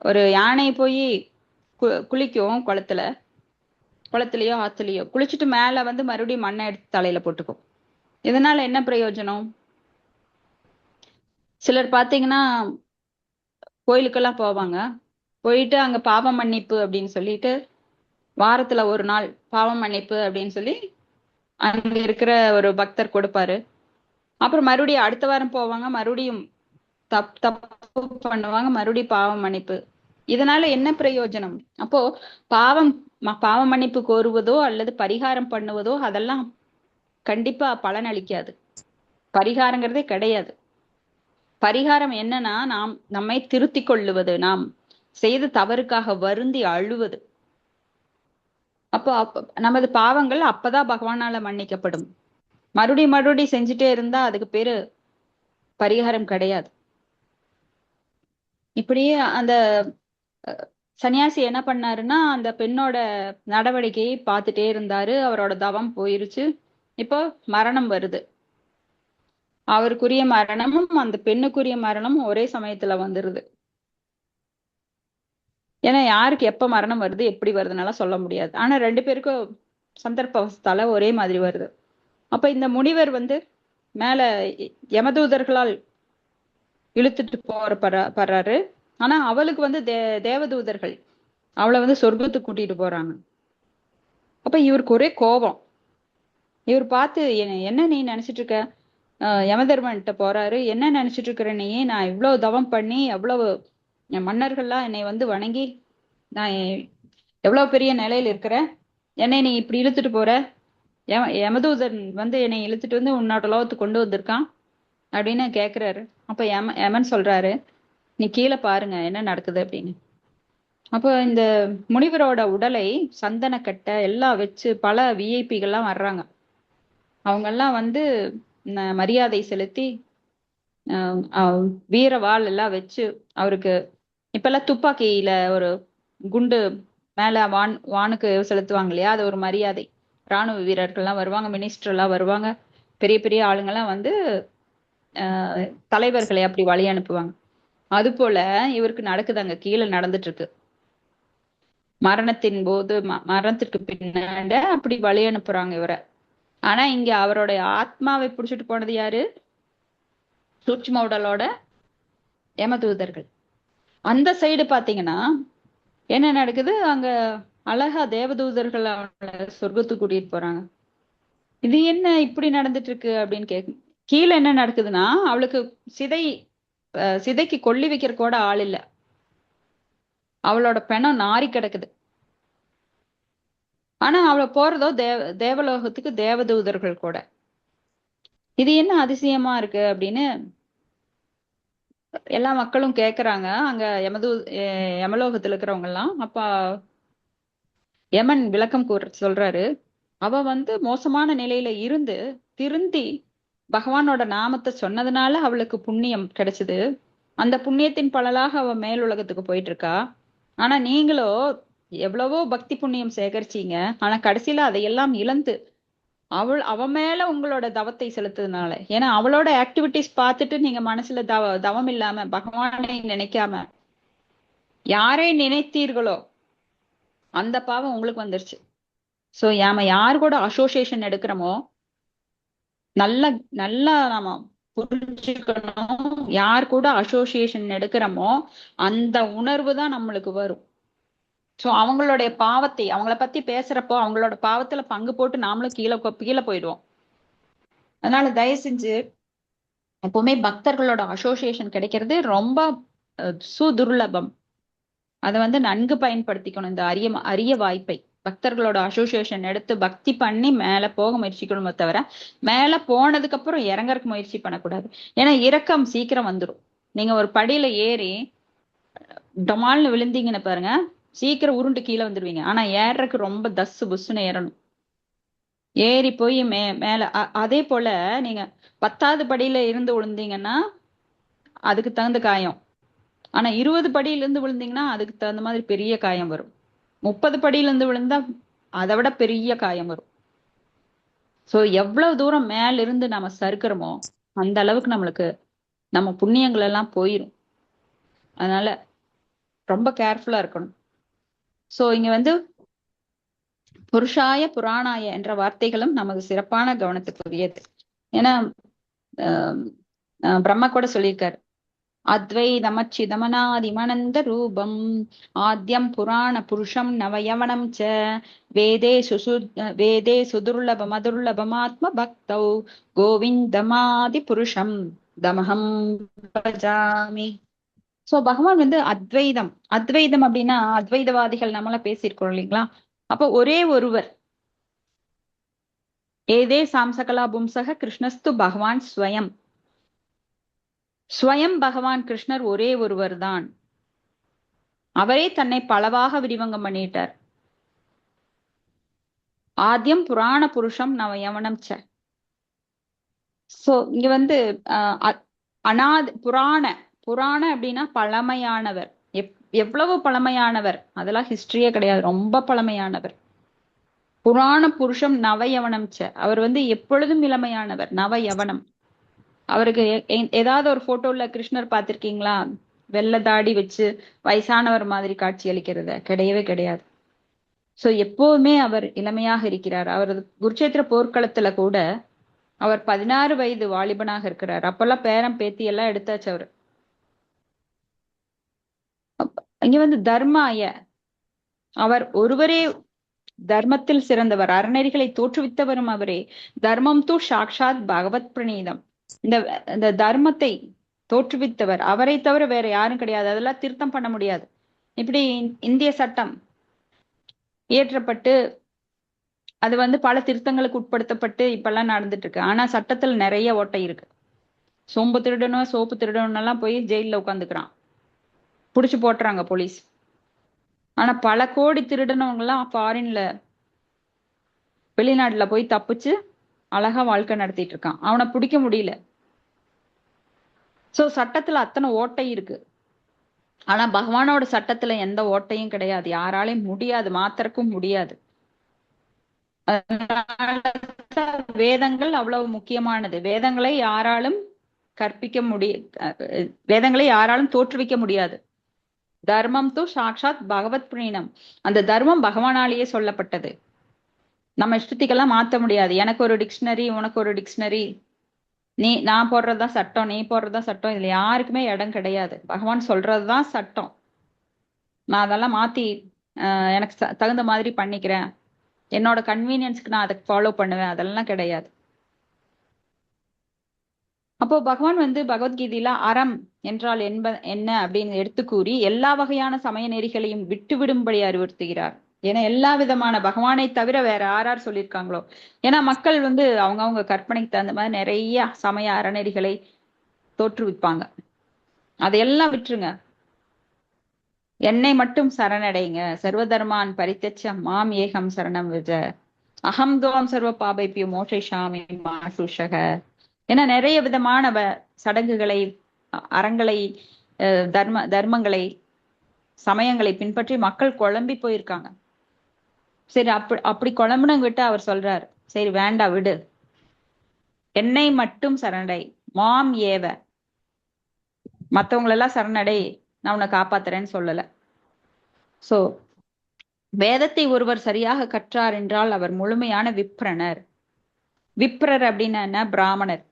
ஒரு யானை போய் குளிக்கும் குளத்துலயோ ஆத்துலயோ குளிச்சுட்டு மேல வந்து மறுபடியும் மண்ணை எடுத்து தலையில போட்டுக்கும். இதனால என்ன பிரயோஜனம்? சிலர் பாத்தீங்கன்னா கோயிலுக்கெல்லாம் போவாங்க, போயிட்டு அங்க பாவ மன்னிப்பு அப்படின்னு சொல்லிட்டு வாரத்துல ஒரு நாள் பாவ மன்னிப்பு அப்படின்னு சொல்லி அங்க இருக்கிற ஒரு பக்தர் கொடுப்பாரு. அப்புறம் மறுபடியும் அடுத்த வாரம் போவாங்க, மறுபடியும் தப்பு பண்ணுவாங்க, மறுபடியும் பாவ மன்னிப்பு. இதனால என்ன பிரயோஜனம்? அப்போ பாவ மன்னிப்பு கோருவதோ அல்லது பரிகாரம் பண்ணுவதோ அதெல்லாம் கண்டிப்பா பலன் அளிக்காது. பரிகாரங்கிறதே கிடையாது. பரிகாரம் என்னன்னா, நாம் நம்மை திருத்திக் கொள்ளுவது, நாம் செய்த தவறுக்காக வருந்தி அழுவது. அப்போ நமது பாவங்கள் அப்பதான் பகவானால மன்னிக்கப்படும். மறுபடியும் செஞ்சுட்டே இருந்தா அதுக்கு பேரு பரிகாரம் கிடையாது. இப்படியே அந்த சன்னியாசி என்ன பண்ணாருன்னா, அந்த பெண்ணோட நடவடிக்கையை பார்த்துட்டே இருந்தாரு. அவரோட தவம் போயிருச்சு. இப்போ மரணம் வருது. அவருக்குரிய மரணமும் அந்த பெண்ணுக்குரிய மரணமும் ஒரே சமயத்துல வந்துருது. ஏன்னா யாருக்கு எப்ப மரணம் வருது எப்படி வருதுனால சொல்ல முடியாது. ஆனா 2 பேருக்கும் சந்தர்ப்பவசத்தால ஒரே மாதிரி வருது. அப்ப இந்த முனிவர் வந்து மேல யமதூதர்களால் இழுத்துட்டு படுறாரு. ஆனா அவளுக்கு வந்து தேவதூதர்கள் அவளை வந்து சொர்க்கத்துக்கு கூட்டிட்டு போறாங்க. அப்ப இவருக்கு ஒரே கோபம். இவர் பார்த்து என்ன நீ நினைச்சிட்டு இருக்க? யமதர்மன்ட்ட போறாரு. என்ன நினைச்சிட்டு இருக்கிற நீ? நான் இவ்வளவு தவம் பண்ணி எவ்வளவு மன்னர்கள்லாம் என்னை வந்து வணங்கி நான் எவ்வளவு பெரிய நிலையில இருக்கிறேன், என்னை நீ இப்படி இழுத்துட்டு போற? யமதூதன் வந்து என்னை இழுத்துட்டு வந்து உன்னோட லோகத்துக்கு கொண்டு வந்திருக்கான் அப்படின்னு கேக்குறாரு. அப்ப யமன் சொல்றாரு, நீ கீழே பாருங்க என்ன நடக்குது அப்படின்னு. அப்போ இந்த முனிவரோட உடலை சந்தனக்கட்டை எல்லாம் வச்சு பல விஐபிகள்லாம் வர்றாங்க. அவங்க எல்லாம் வந்து மரியாதை செலுத்தி வீர வாள் எல்லாம் வச்சு அவருக்கு இப்பெல்லாம் துப்பாக்கியில ஒரு குண்டு மேல வானுக்கு செலுத்துவாங்க இல்லையா, அது ஒரு மரியாதை. ராணுவ வீரர்கள்லாம் வருவாங்க, மினிஸ்டர் எல்லாம் வருவாங்க, பெரிய பெரிய ஆளுங்கெல்லாம் வந்து தலைவர்களை அப்படி வழி அனுப்புவாங்க. அது போல இவருக்கு நடக்குது, அங்க கீழே நடந்துட்டு இருக்கு. மரணத்தின் போது மரணத்திற்கு பின்னாடி அப்படி வழி அனுப்புறாங்க இவரை. ஆனா இங்க அவருடைய ஆத்மாவை புடிச்சிட்டு போனது யாரு? சூட்சும உடலோட யமதூதர்கள். அந்த சைடு பாத்தீங்கன்னா என்ன நடக்குது, அங்க அழகா தேவதூதர்கள் அவளை சொர்க்கத்துக்கு கூட்டிட்டு போறாங்க. இது என்ன இப்படி நடந்துட்டு இருக்கு அப்படின்னு கேட்கும். கீழே என்ன நடக்குதுன்னா, அவளுக்கு சிதைக்கு கொல்லி வைக்கிற கூட ஆள் இல்ல. அவளோட பிணம் நாரி கிடக்குது. ஆனா அவளை போறதோ தேவலோகத்துக்கு தேவதூதர்கள் கூட. இது என்ன அதிசயமா இருக்கு அப்படின்னு எல்லா மக்களும் கேக்குறாங்க அங்க யமலோகத்துல இருக்கிறவங்க எல்லாம். அப்ப யமன் விளக்கம் சொல்றாரு, அவ வந்து மோசமான நிலையில இருந்து திருந்தி பகவானோட நாமத்தை சொன்னதுனால அவளுக்கு புண்ணியம் கிடைச்சது. அந்த புண்ணியத்தின் பலனாக அவ மேலுலகத்துக்கு போயிட்டு இருக்கா. ஆனா நீங்களோ எவ்வளவோ பக்தி புண்ணியம் சேகரிச்சீங்க, ஆனா கடைசியில அதையெல்லாம் இழந்து அவ மேல உங்களோட தவத்தை செலுத்ததுனால, ஏன்னா அவளோட ஆக்டிவிட்டிஸ் பார்த்துட்டு நீங்க மனசுல தவம் இல்லாம பகவானை நினைக்காம யாரை நினைத்தீர்களோ அந்த பாவம் உங்களுக்கு வந்துருச்சு. சோ நாம யார் கூட அசோசியேஷன் எடுக்கிறோமோ நல்ல நல்லா நாம புரிஞ்சுக்கணும். யார் கூட அசோசியேஷன் எடுக்கிறோமோ அந்த உணர்வு தான் நம்மளுக்கு வரும். சோ அவங்களுடைய பாவத்தை அவங்கள பத்தி பேசுறப்போ அவங்களோட பாவத்துல பங்கு போட்டு நாமளும் கீழே போயிடுவோம். அதனால தயவு செஞ்சு எப்பவுமே பக்தர்களோட அசோசியேஷன் கிடைக்கிறது ரொம்ப சுதுர்லபம். அதை வந்து நன்கு பயன்படுத்திக்கணும். இந்த அரிய அரிய வாய்ப்பை பக்தர்களோட அசோசியேஷன் எடுத்து பக்தி பண்ணி மேல போக முயற்சிக்கணுமே தவிர மேல போனதுக்கு அப்புறம் இறங்கறதுக்கு முயற்சி பண்ணக்கூடாது. ஏன்னா இறக்கம் சீக்கிரம் வந்துடும். நீங்க ஒரு படியில ஏறி டொமால்னு விழுந்தீங்கன்னு பாருங்க, சீக்கிரம் உருண்டு கீழே வந்துடுவீங்க. ஆனா ஏறக்கு ரொம்ப தஸ்ஸு புஸ்ஸுன்னு ஏறணும். ஏறி போய் மேல அதே போல நீங்க 10வது படியில இருந்து விழுந்தீங்கன்னா அதுக்கு தகுந்த காயம். ஆனா 20 படியில இருந்து விழுந்தீங்கன்னா அதுக்கு தகுந்த மாதிரி பெரிய காயம் வரும். 30 படியில இருந்து விழுந்தா அதை விட பெரிய காயம் வரும். சோ எவ்வளவு தூரம் மேல இருந்து நம்ம சறுக்கிறோமோ அந்த அளவுக்கு நம்மளுக்கு நம்ம புண்ணியங்கள் எல்லாம் போயிரும். அதனால ரொம்ப கேர்ஃபுல்லா இருக்கணும். சோ இங்க வந்து புருஷாய புராணாய என்ற வார்த்தைகளும் நமக்கு சிறப்பான கவனத்துக்குரியது. ஏன்னா பிரம்மா கூட சொல்லியிருக்காரு, அத்வைதமச்சிதமனாதிமனந்த ரூபம் ஆத்யம் புராண புருஷம் நவயவனம் ச வேதே சுதுர்லபமதுர்லபமாத்ம பக்தௌ கோவிந்தமாதி புருஷம் தமஹம் பஜாமி. சோ பகவான் வந்து அத்வைதம் அப்படின்னா அத்வைதவாதிகள் நம்மள பேசியிருக்கோம் இல்லைங்களா? அப்ப ஒரே ஒருவர், ஏதே சாம்சகலா பும்சக கிருஷ்ணஸ்து பகவான் ஸ்வயம் பகவான் கிருஷ்ணர் ஒரே ஒருவர் தான். அவரே தன்னை பலவாக விரிவங்கம் பண்ணிட்டார். ஆத்யம் புராண புருஷம் நவயவனம் ச. சோ இங்க வந்து புராண அப்படின்னா பழமையானவர். எவ்வளவு பழமையானவர், அதெல்லாம் ஹிஸ்டரியே கிடையாது, ரொம்ப பழமையானவர். புராண புருஷம் நவயவனம் ச, அவர் வந்து எப்பொழுதும் இளமையானவர். நவயவனம். அவருக்கு ஏதாவது ஒரு போட்டோல கிருஷ்ணர் பார்த்திருக்கீங்களா? வெள்ளை தாடி வச்சு வயசானவர் மாதிரி காட்சி அளிக்கிறத கிடையவே கிடையாது. சோ எப்பவுமே அவர் இளமையாக இருக்கிறார். அவரது குருட்சேத்திர போர்க்களத்துல கூட அவர் 16 வயது வாலிபனாக இருக்கிறார். அப்பெல்லாம் பேரம் பேத்தி எல்லாம் எடுத்தாச்சு அவரு. இங்க வந்து தர்மாய, அவர் ஒருவரே தர்மத்தில் சிறந்தவர், அறநெறிகளை தோற்றுவித்தவரும் அவரே. தர்மம் தூ சாக்ஷாத் பகவத் பிரணீதம். இந்த தர்மத்தை தோற்றுவித்தவர் அவரை தவிர வேற யாரும் கிடையாது. அதெல்லாம் திருத்தம் பண்ண முடியாது. இப்படி இந்திய சட்டம் இயற்றப்பட்டு அது வந்து பல திருத்தங்களுக்கு உட்படுத்தப்பட்டு இப்பெல்லாம் நடந்துட்டு இருக்கு. ஆனா சட்டத்துல நிறைய ஓட்டை இருக்கு. சோம்பு திருடணும் சோப்பு திருடணும் எல்லாம் போய் ஜெயில உட்காந்துக்கிறான், புடிச்சு போட்டுறாங்க போலீஸ். ஆனா பல கோடி திருடனவங்க எல்லாம் ஃபாரின்ல வெளிநாட்டுல போய் தப்பிச்சு அழகா வாழ்க்கை நடத்திட்டு இருக்கான். அவனை பிடிக்க முடியல. சோ சட்டத்துல அத்தனை ஓட்டை இருக்கு. ஆனா பகவானோட சட்டத்துல எந்த ஓட்டையும் கிடையாது. யாராலையும் முடியாது, மாத்திரக்கும் முடியாது. வேதங்கள் அவ்வளவு முக்கியமானது. வேதங்களை யாராலும் வேதங்களை யாராலும் தோற்றுவிக்க முடியாது. தர்மம் தூ சாக்ஷாத் பகவத் பிரணீனம். அந்த தர்மம் பகவானாலேயே சொல்லப்பட்டது. நம்ம இஷ்டத்துக்கெல்லாம் மாத்த முடியாது. எனக்கு ஒரு டிக்ஷனரி, உனக்கு ஒரு டிக்ஷனரி, நான் போடுறதுதான் சட்டம், நீ போடுறதுதான் சட்டம், இதுல யாருக்குமே இடம் கிடையாது. பகவான் சொல்றதுதான் சட்டம். நான் அதெல்லாம் மாத்தி எனக்கு தகுந்த மாதிரி பண்ணிக்கிறேன், என்னோட கன்வீனியன்ஸ்க்கு நான் அதை ஃபாலோ பண்ணுவேன், அதெல்லாம் கிடையாது. அப்போ பகவான் வந்து பகவத்கீதையில அறம் என்றால் என்ன அப்படின்னு எடுத்து கூறி எல்லா வகையான சமய நெறிகளையும் விட்டுவிடும்படி அறிவுறுத்துகிறார். ஏன்னா எல்லா விதமான பகவானை தவிர வேற யார் சொல்லியிருக்காங்களோ. ஏன்னா மக்கள் வந்து அவங்க கற்பனைக்கு தகுந்த மாதிரி நிறைய சமய அறநெறிகளை தோற்றுவிப்பாங்க. அதையெல்லாம் விட்டுருங்க, என்னை மட்டும் சரணடைங்க. சர்வதர்மான் பரித்தச்ச மாம் ஏகம் சரணம் விஜ அகம் துவாம் சர்வ பாபைப்பியோ மோஷாமி மாசுஷக. ஏன்னா நிறைய விதமான சடங்குகளை, அறங்களை, தர்மங்களை, சமயங்களை பின்பற்றி மக்கள் குழம்பி போயிருக்காங்க. சரி, அப்படி குழம்புனங்க விட்டு அவர் சொல்றார், சரி வேண்டாம் விடு, என்னை மட்டும் சரணடை. மாம் ஏவ, மத்தவங்களெல்லாம் சரணடை, நான் உன்னை காப்பாத்துறேன்னு சொல்லல. சோ வேதத்தை ஒருவர் சரியாக கற்றார் என்றால் அவர் முழுமையான விப்ரனர். விப்ரர் அப்படின்னா என்ன? பிராமணர்,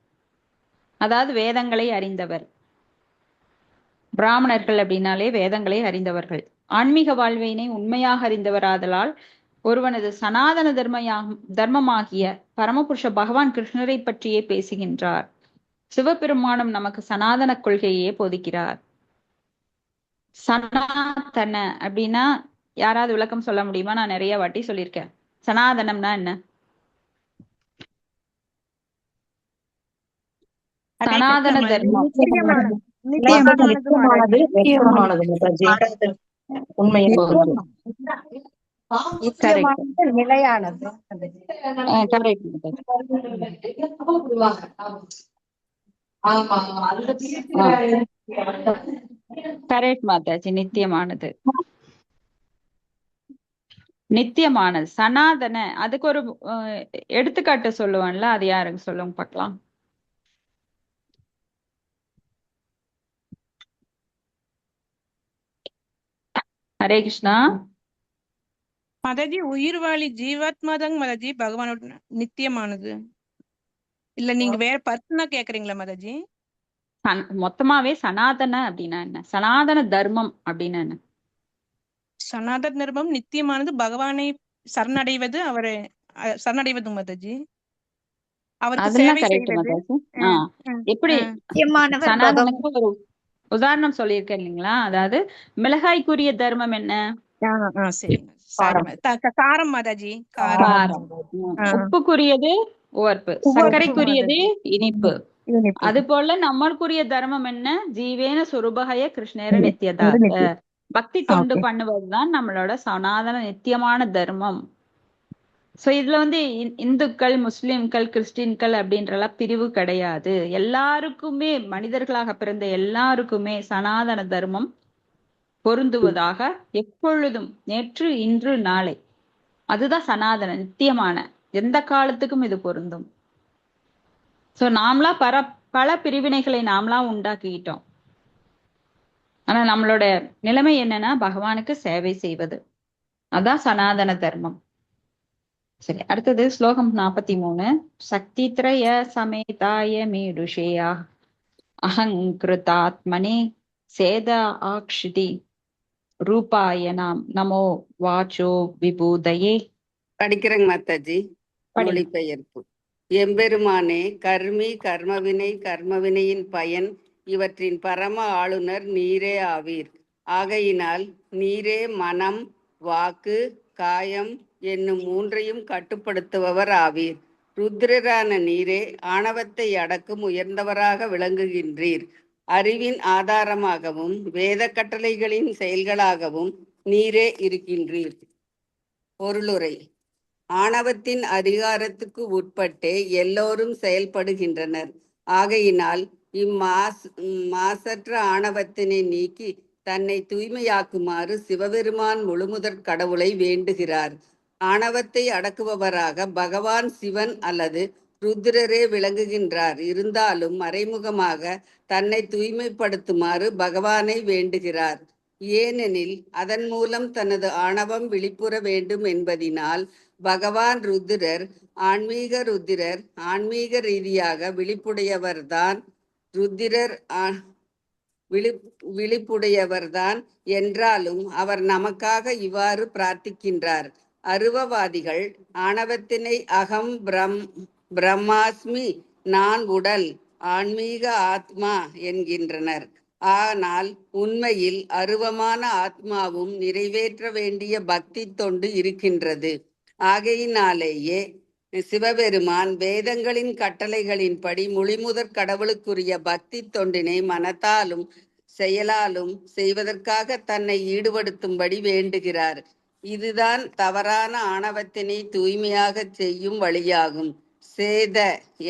அதாவது வேதங்களை அறிந்தவர். பிராமணர்கள் அப்படின்னாலே வேதங்களை அறிந்தவர்கள். ஆன்மீக வாழ்வினை உண்மையாக அறிந்தவர். ஆதலால் ஒருவனது சனாதன தர்மமாகிய பரமபுருஷ பகவான் கிருஷ்ணரை பற்றியே பேசுகின்றார். சிவபெருமானும் நமக்கு சனாதன கொள்கையே போதிக்கிறார். சனாதன அப்படின்னா யாராவது விளக்கம் சொல்ல முடியுமா? நான் நிறைய வாட்டி சொல்லியிருக்கேன். சனாதனம்னா என்ன? ஹரே சனாதன கிருஷ்ண தர்மம். நித்தியமானது நித்தியமானது மாதாஜி. மாதாஜி. உண்மையை பொறுத்து. கரெக்ட், நிலையானது. கரெக்ட். கரெக்ட் மாதாஜி. நித்தியமானது, நித்தியமானது. சனாதன அதுக்கு ஒரு எடுத்துக்காட்டு சொல்லுவான்ல, அது யாருங்க சொல்லுங்க பார்க்கலாம். ஹரே கிருஷ்ணா. மாதாஜி உயிர்வாழி ஜீவாத்மாதாங்க மாதாஜி பகவானோட நித்தியமானது. இல்ல நீங்க வேற பர்சனா கேக்குறீங்களா மாதாஜி? மொத்தமாவே சனாதன அப்படின்னா என்ன? சனாதன தர்மம் அப்படின்னா என்ன? சனாதன தர்மம் நித்தியமானது, பகவானை சரணடைவது, அவரை சரணடைவது மாதாஜி. அவருக்கு அதெல்லாம் சேவை கரெக்ட் செய்வது. மாதாஜி. எப்படி சனாதனுக்கு ஒரு உதாரணம் சொல்லியிருக்கேன் இல்லைங்களா? அதாவது மிளகாய்க்குரிய தர்மம் என்ன? சரிங்க. காரம் மாதாஜி. காரம். உப்புக்குரியது உவர்ப்பு, சர்க்கரைக்குரியது இனிப்பு. அது போல நம்மளுக்குரிய தர்மம் என்ன? ஜீவேன சுரூபகய கிருஷ்ணேர நித்தியதா. பக்தி தொண்டு பண்ணுவதுதான் நம்மளோட சனாதன நித்தியமான தர்மம். சோ இதுல இந்துக்கள், முஸ்லிம்கள், கிறிஸ்டின்கள் அப்படின்றலாம் பிரிவு கிடையாது. எல்லாருக்குமே, மனிதர்களாக பிறந்த எல்லாருக்குமே சனாதன தர்மம் பொருந்துவதாக எப்பொழுதும், நேற்று, இன்று, நாளை. அதுதான் சனாதன நித்தியமான, எந்த காலத்துக்கும் இது பொருந்தும். சோ நாமளா பல பிரிவினைகளை நாமளா உண்டாக்கிட்டோம். ஆனா நம்மளோட நிலைமை என்னன்னா, பகவானுக்கு சேவை செய்வது. அதான் சனாதன தர்மம். சரி, அடுத்தது ஸ்லோகம் 43. சக்தித்ரய சமேதாய மீடுஷேயா அஹங்கிருதாத்மனே சேத ஆக்ஷிதி ரூபாய நமோ வாச்சோ விபூதயே. படிக்கிறேங்க மாதாஜி. மொழிபெயர்ப்பு. எம்பெருமானே, கர்மி, கர்மவினை, கர்மவினையின் பயன் இவற்றின் பரம ஆளுநர் நீரே ஆவீர். ஆகையினால் நீரே மனம், வாக்கு, காயம் என்னும் மூன்றையும் கட்டுப்படுத்துபவர் ஆவீர். ருத்ரரான நீரே ஆணவத்தை அடக்கும் உயர்ந்தவராக விளங்குகின்றீர். அறிவின் ஆதாரமாகவும் வேத கட்டளைகளின் செயல்களாகவும் நீரே இருக்கின்றீர். பொருளுரை. ஆணவத்தின் அதிகாரத்துக்கு உட்பட்டே எல்லோரும் செயல்படுகின்றனர். ஆகையினால் மாசற்ற ஆணவத்தினை நீக்கி தன்னை தூய்மையாக்குமாறு சிவபெருமான் முழுமுதற் கடவுளை வேண்டுகிறார். ஆணவத்தை அடக்குபவராக பகவான் சிவன் அல்லது ருத்ரரே விளங்குகின்றார். இருந்தாலும் மறைமுகமாக தன்னை தூய்மைப்படுத்துமாறு பகவானை வேண்டுகிறார். ஏனெனில் அதன் மூலம் தனது ஆணவம் விழிப்புற வேண்டும் என்பதினால் பகவான் ருத்ரர் ஆன்மீக ருத்திரர். ஆன்மீக ரீதியாக விழிப்புடையவர்தான் ருத்திரர் விழிப்புடையவர்தான் என்றாலும் அவர் நமக்காக இவ்வாறு பிரார்த்திக்கின்றார். அருவவாதிகள் ஆணவத்தினை அகம் பிரம்மாஸ்மி, நான் உடல், ஆன்மீக ஆத்மா என்கின்றனர். ஆனால் உண்மையில் அருவமான ஆத்மாவும் நிறைவேற்ற வேண்டிய பக்தி தொண்டு இருக்கின்றது. ஆகையினாலேயே சிவபெருமான் வேதங்களின் கட்டளைகளின்படி முழுமுதற் கடவுளுக்குரிய பக்தி தொண்டினை மனத்தாலும் செயலாலும் செய்வதற்காக தன்னை ஈடுபடுத்தும்படி வேண்டுகிறார். இதுதான் தவறான ஆணவத்தினை தூய்மையாக செய்யும் வழியாகும். சேத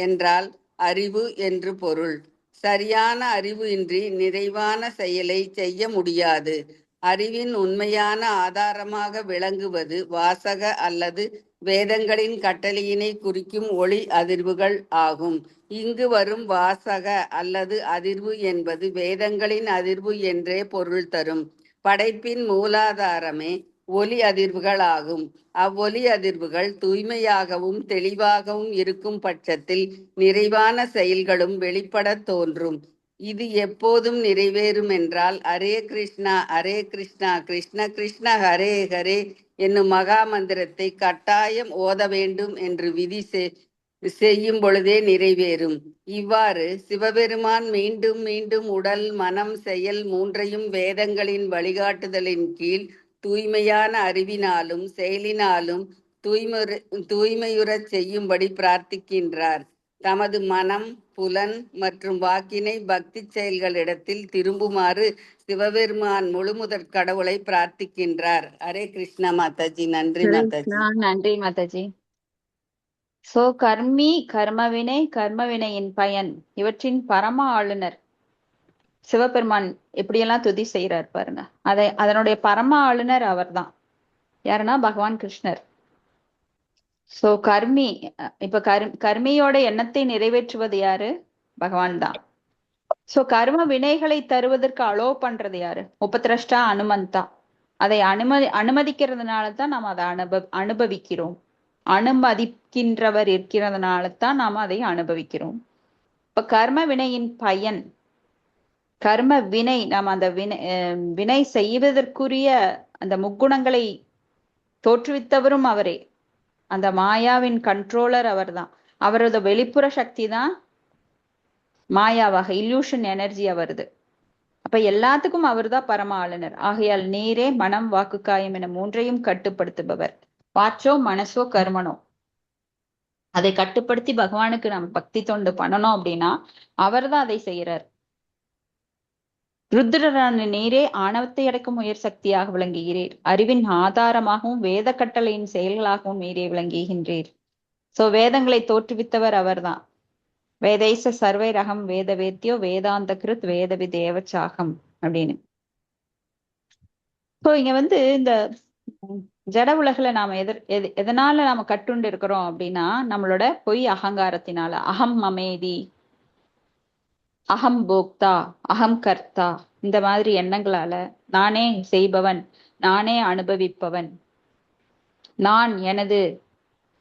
என்றால் அறிவு என்று பொருள். சரியான அறிவு இன்றி நிறைவான செயலை செய்ய முடியாது. அறிவின் உண்மையான ஆதாரமாக விளங்குவது வாசக அல்லது வேதங்களின் கட்டளையினை குறிக்கும் ஒளி அதிர்வுகள் ஆகும். இங்கு வரும் வாசக அல்லது அதிர்வு என்பது வேதங்களின் அதிர்வு என்றே பொருள் தரும். படைப்பின் மூலாதாரமே ஒலி அதிர்வுகள் ஆகும். அவ்வொலி அதிர்வுகள் தூய்மையாகவும் தெளிவாகவும் இருக்கும் பட்சத்தில் நிறைவான செயல்களும் வெளிப்பட தோன்றும். இது எப்போதும் நிறைவேறும் என்றால் ஹரே கிருஷ்ணா ஹரே கிருஷ்ணா கிருஷ்ண கிருஷ்ண ஹரே ஹரே என்னும் மகா மந்திரத்தை கட்டாயம் ஓத வேண்டும் என்று செய்யும் பொழுதே நிறைவேறும். இவ்வாறு சிவபெருமான் மீண்டும் மீண்டும் உடல், மனம், செயல் மூன்றையும் வேதங்களின் வழிகாட்டுதலின் கீழ் தூய்மையான அறிவினாலும் செயலினாலும் தூய்மையுறச் செய்யும்படி பிரார்த்திக்கின்றார். தமது மனம், புலன் மற்றும் வாக்கினை பக்தி செயல்களிடத்தில் திரும்புமாறு சிவபெருமான் முழுமுதற் கடவுளை பிரார்த்திக்கின்றார். ஹரே கிருஷ்ணா மாதாஜி. நன்றி மாதாஜி. நன்றி மாதாஜி. சோ கர்மவினை, கர்மவினையின் பயன், இவற்றின் பரம ஆளுநர் சிவபெருமான் எப்படியெல்லாம் துதி செய்யறார் பாருங்க. அதனுடைய பரம ஆளுநர் அவர்தான். யாருன்னா பகவான் கிருஷ்ணர். சோ இப்ப கர்மியோட எண்ணத்தை நிறைவேற்றுவது யாரு? பகவான் தான். சோ கர்ம வினைகளை தருவதற்கு அலோ பண்றது யாரு? உபதிரஷ்டா அனுமந்தா. அதை அனுமதிக்கிறதுனாலதான் நாம் அதை அனுபவிக்கிறோம். அனுமதிக்கின்றவர் இருக்கிறதுனால தான் நாம் அதை அனுபவிக்கிறோம். இப்ப கர்ம வினையின் பயன், கர்ம வினை, நாம் அந்த வினை செய்வதற்குரிய அந்த முக்குணங்களை தோற்றுவித்தவரும் அவரே. அந்த மாயாவின் கண்ட்ரோலர் அவர்தான். அவரது வெளிப்புற சக்தி தான் மாயாவாக, இல்யூஷன் எனர்ஜியா வருது. அப்ப எல்லாத்துக்கும் அவர் தான் பரம ஆளுநர். ஆகையால் நீரே மனம், வாக்கு, காயம் என மூன்றையும் கட்டுப்படுத்துபவர். வாச்சோ மனசோ கர்மனோ, அதை கட்டுப்படுத்தி பகவானுக்கு நம்ம பக்தி தொண்டு பண்ணணும் அப்படின்னா அவர் தான் அதை செய்யறார். ருத்ரரான நீரே ஆணவத்தை அடக்கும் உயர் சக்தியாக விளங்குகிறீர். அறிவின் ஆதாரமாகவும் வேத கட்டளையின் செயல்களாகவும் நீரே விளங்குகின்றீர். சோ வேதங்களை தோற்றுவித்தவர் அவர்தான். வேதைச சர்வை ரகம் வேத வேத்தியோ வேதாந்த கிருத் வேதவி தேவச்சாகம் அப்படின்னு. சோ இங்க இந்த ஜட உலகுல நாம எதனால நாம கட்டுண்டு இருக்கிறோம் அப்படின்னா நம்மளோட பொய் அகங்காரத்தினால. அகம் மமேதி, அகம் போக்தா, அகம் கர்த்தா, இந்த மாதிரி எண்ணங்களால நானே செய்பவன், நானே அனுபவிப்பவன், நான் எனது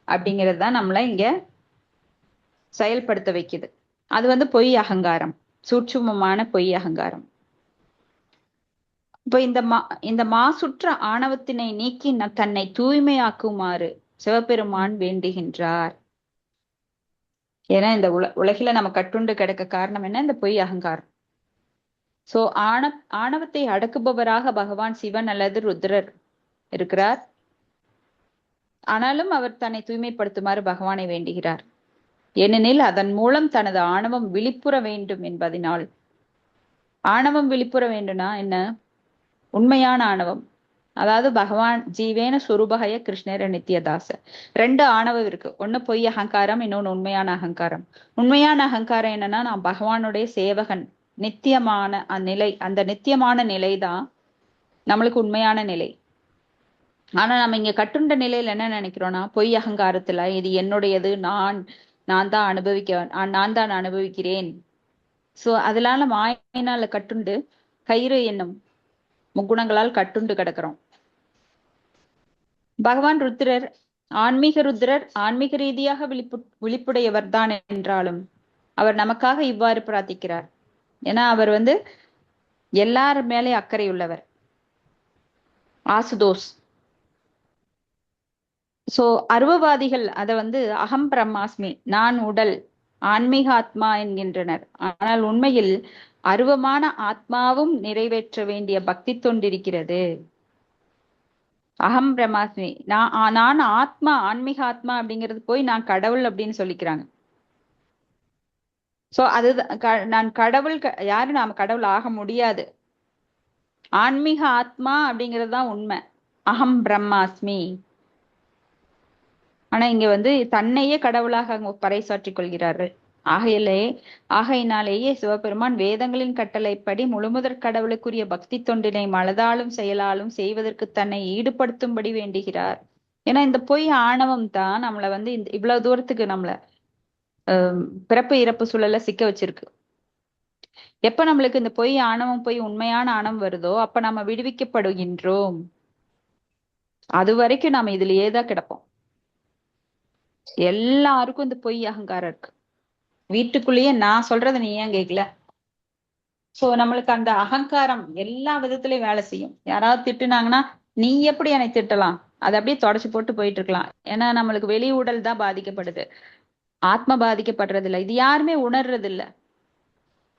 அப்படிங்கிறது தான் நம்மள இங்க செயல்படுத்த வைக்குது. அது பொய் அகங்காரம், சூட்சுமமான பொய் அகங்காரம். இப்ப இந்த மாசுற்ற ஆணவத்தினை நீக்கி தன்னை தூய்மையாக்குமாறு சிவபெருமான் வேண்டுகின்றார். ஏன்னா இந்த உலகில நம்ம கட்டுண்டு கிடக்க காரணம் என்ன? இந்த பொய் அகங்காரம். சோ ஆணவத்தை அடக்குபவராக பகவான் சிவன் அல்லது ருத்ரர் இருக்கிறார். ஆனாலும் அவர் தன்னை தூய்மைப்படுத்துமாறு பகவானை வேண்டுகிறார். ஏனெனில் அதன் மூலம் தனது ஆணவம் விழிப்புற வேண்டும் என்பதனால். ஆணவம் விழிப்புற வேண்டும்னா என்ன? உண்மையான ஆணவம், அதாவது பகவான் ஜீவேன சுரூபகய கிருஷ்ணர நித்யதாச. 2 ஆணவம் இருக்கு. ஒண்ணு பொய் அகங்காரம், இன்னொன்னு உண்மையான அகங்காரம். உண்மையான அகங்காரம் என்னன்னா, நான் பகவானுடைய சேவகன், நித்தியமான நிலை. அந்த நித்தியமான நிலைதான் நம்மளுக்கு உண்மையான நிலை. ஆனா நம்ம இங்க கட்டுண்ட நிலையில என்ன நினைக்கிறோம்னா, பொய் அகங்காரத்துல இது என்னுடையது, நான் தான் அனுபவிக்கிறேன். சோ அதனால மாயினால கட்டுண்டு கயிறு என்னும் முக்குணங்களால் கட்டுண்டு கிடக்கிறோம். பகவான் ருத்ரர் ஆன்மீக ரீதியாக விழிப்புடையவர் தான் என்றாலும் அவர் நமக்காக இவ்வாறு பிரார்த்திக்கிறார். ஏன்னா அவர் எல்லார் மேலே அக்கறை உள்ளவர். ஆசுதோஸ். சோ அருவவாதிகள் அத அகம் பிரம்மாஸ்மி, நான் உடல், ஆன்மீக ஆத்மா என்கின்றனர். ஆனால் உண்மையில் அருவமான ஆத்மாவும் நிறைவேற்ற வேண்டிய பக்தி தொண்டிருக்கிறது. அகம் பிரம்மாஸ்மி, நான் ஆத்மா, ஆன்மீக ஆத்மா அப்படிங்கிறது போய் நான் கடவுள் அப்படின்னு சொல்லிக்கிறாங்க. சோ அது நான் கடவுள். யாரு? நாம கடவுள் ஆக முடியாது. ஆன்மீக ஆத்மா அப்படிங்கிறது தான் உண்மை. அகம் பிரம்மாஸ்மி. ஆனா இங்க தன்னையே கடவுளாக பறைசாற்றிக் கொள்கிறார்கள். ஆகையினாலேயே சிவபெருமான் வேதங்களின் கட்டளைப்படி முழுமுதற் கடவுளுக்குரிய பக்தி தொண்டினை மனதாலும் செயலாலும் செய்வதற்கு தன்னை ஈடுபடுத்தும்படி வேண்டுகிறார். ஏன்னா இந்த பொய் ஆணவம் தான் நம்மள இவ்வளவு தூரத்துக்கு நம்மள பிறப்பு இறப்பு சூழல சிக்க வச்சிருக்கு. எப்ப நம்மளுக்கு இந்த பொய் ஆணவம் போய் உண்மையான ஆணவம் வருதோ அப்ப நம்ம விடுவிக்கப்படுகின்றோம். அது வரைக்கும் நாம இதுலயே தான் கிடப்போம். எல்லாருக்கும் இந்த பொய் அகங்காரம் இருக்கு. வீட்டுக்குள்ளேயே நான் சொல்றத நீ ஏன் கேட்கல? சோ நம்மளுக்கு அந்த அகங்காரம் எல்லா விதத்திலயும் வேலை செய்யும். யாராவது திட்டுனாங்கன்னா நீ எப்படி என்னை திட்டலாம், அதை அப்படியே தொடச்சு போட்டு போயிட்டு இருக்கலாம். ஏன்னா நம்மளுக்கு வெளி உடல் தான் பாதிக்கப்படுது. ஆத்ம பாதிக்கப்படுறது இல்ல. இது யாருமே உணர்றது இல்ல.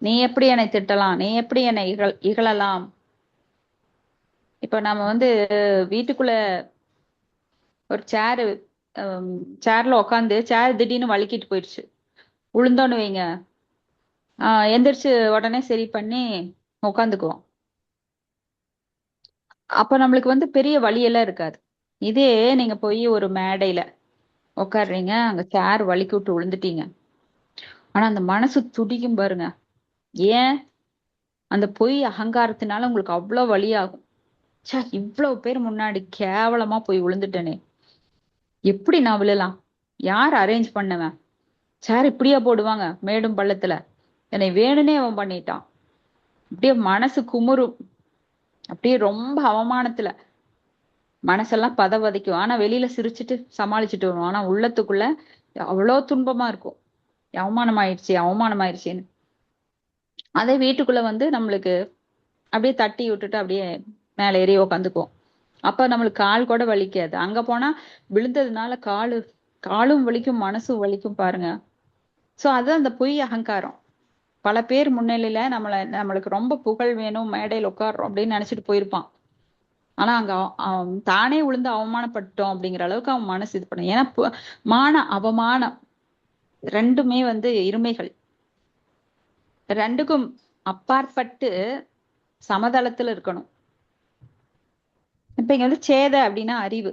நீ எப்படி என்னை திட்டலாம், நீ எப்படி என்னை இகழலாம். இப்ப நம்ம வந்து வீட்டுக்குள்ள ஒரு சேர்ல உட்காந்து சேர் திடீர்னு வழுக்கிட்டு போயிடுச்சு, விழுந்தோன்னு வைங்க, எந்திரிச்சு உடனே சரி பண்ணி உட்காந்துக்குவோம். அப்ப நம்மளுக்கு வந்து பெரிய வலியெல்லாம் இருக்காது. இதே நீங்க போய் ஒரு மேடையில உட்காடுறீங்க, அங்க சேர் வலிக்கி விட்டு விழுந்துட்டீங்க, ஆனா அந்த மனசு துடிக்கும் பாருங்க. ஏன்? அந்த பொய் அகங்காரத்தினால உங்களுக்கு அவ்வளவு வலியாகும். ச்சே, இவ்வளவு பேர் முன்னாடி கேவலமா போய் விழுந்துட்டேனே, எப்படி நான் விழலாம், யார் அரேஞ்ச் பண்ணவன், சேர் இப்படியா போடுவாங்க மேடும் பள்ளத்துல, என்னை வேணுனே அவன் பண்ணிட்டான். அப்படியே மனசு குமுறும், அப்படியே ரொம்ப அவமானத்துல மனசெல்லாம் பதவதைக்கும். ஆனா வெளியில சிரிச்சுட்டு சமாளிச்சுட்டு வருவோம், ஆனா உள்ளத்துக்குள்ள அவ்வளோ துன்பமா இருக்கும். அவமானம் ஆயிடுச்சேன்னு. அதே வீட்டுக்குள்ள வந்து நம்மளுக்கு அப்படியே தட்டி விட்டுட்டு அப்படியே மேல ஏறி உக்காந்துக்குவோம். அப்ப நம்மளுக்கு கால் கூட வலிக்காது. அங்க போனா விழுந்ததுனால காலும் வலிக்கும், மனசும் வலிக்கும் பாருங்க. சோ அது அந்த பொய் அகங்காரம். பல பேர் முன்னிலையில நம்மளுக்கு ரொம்ப புகழ் வேணும், மேடையில் உட்கார்றோம் அப்படின்னு நினைச்சிட்டு போயிருப்பான். ஆனா அங்க அவன் தானே விழுந்து அவமானப்பட்டோம் அப்படிங்கிற அளவுக்கு அவன் மனசு இது பண்ண. ஏன்னா அவமானம் ரெண்டுமே வந்து இருமைகள். ரெண்டுக்கும் அப்பாற்பட்டு சமதளத்துல இருக்கணும். இப்ப இங்க வந்து சேத அப்படின்னா அறிவு.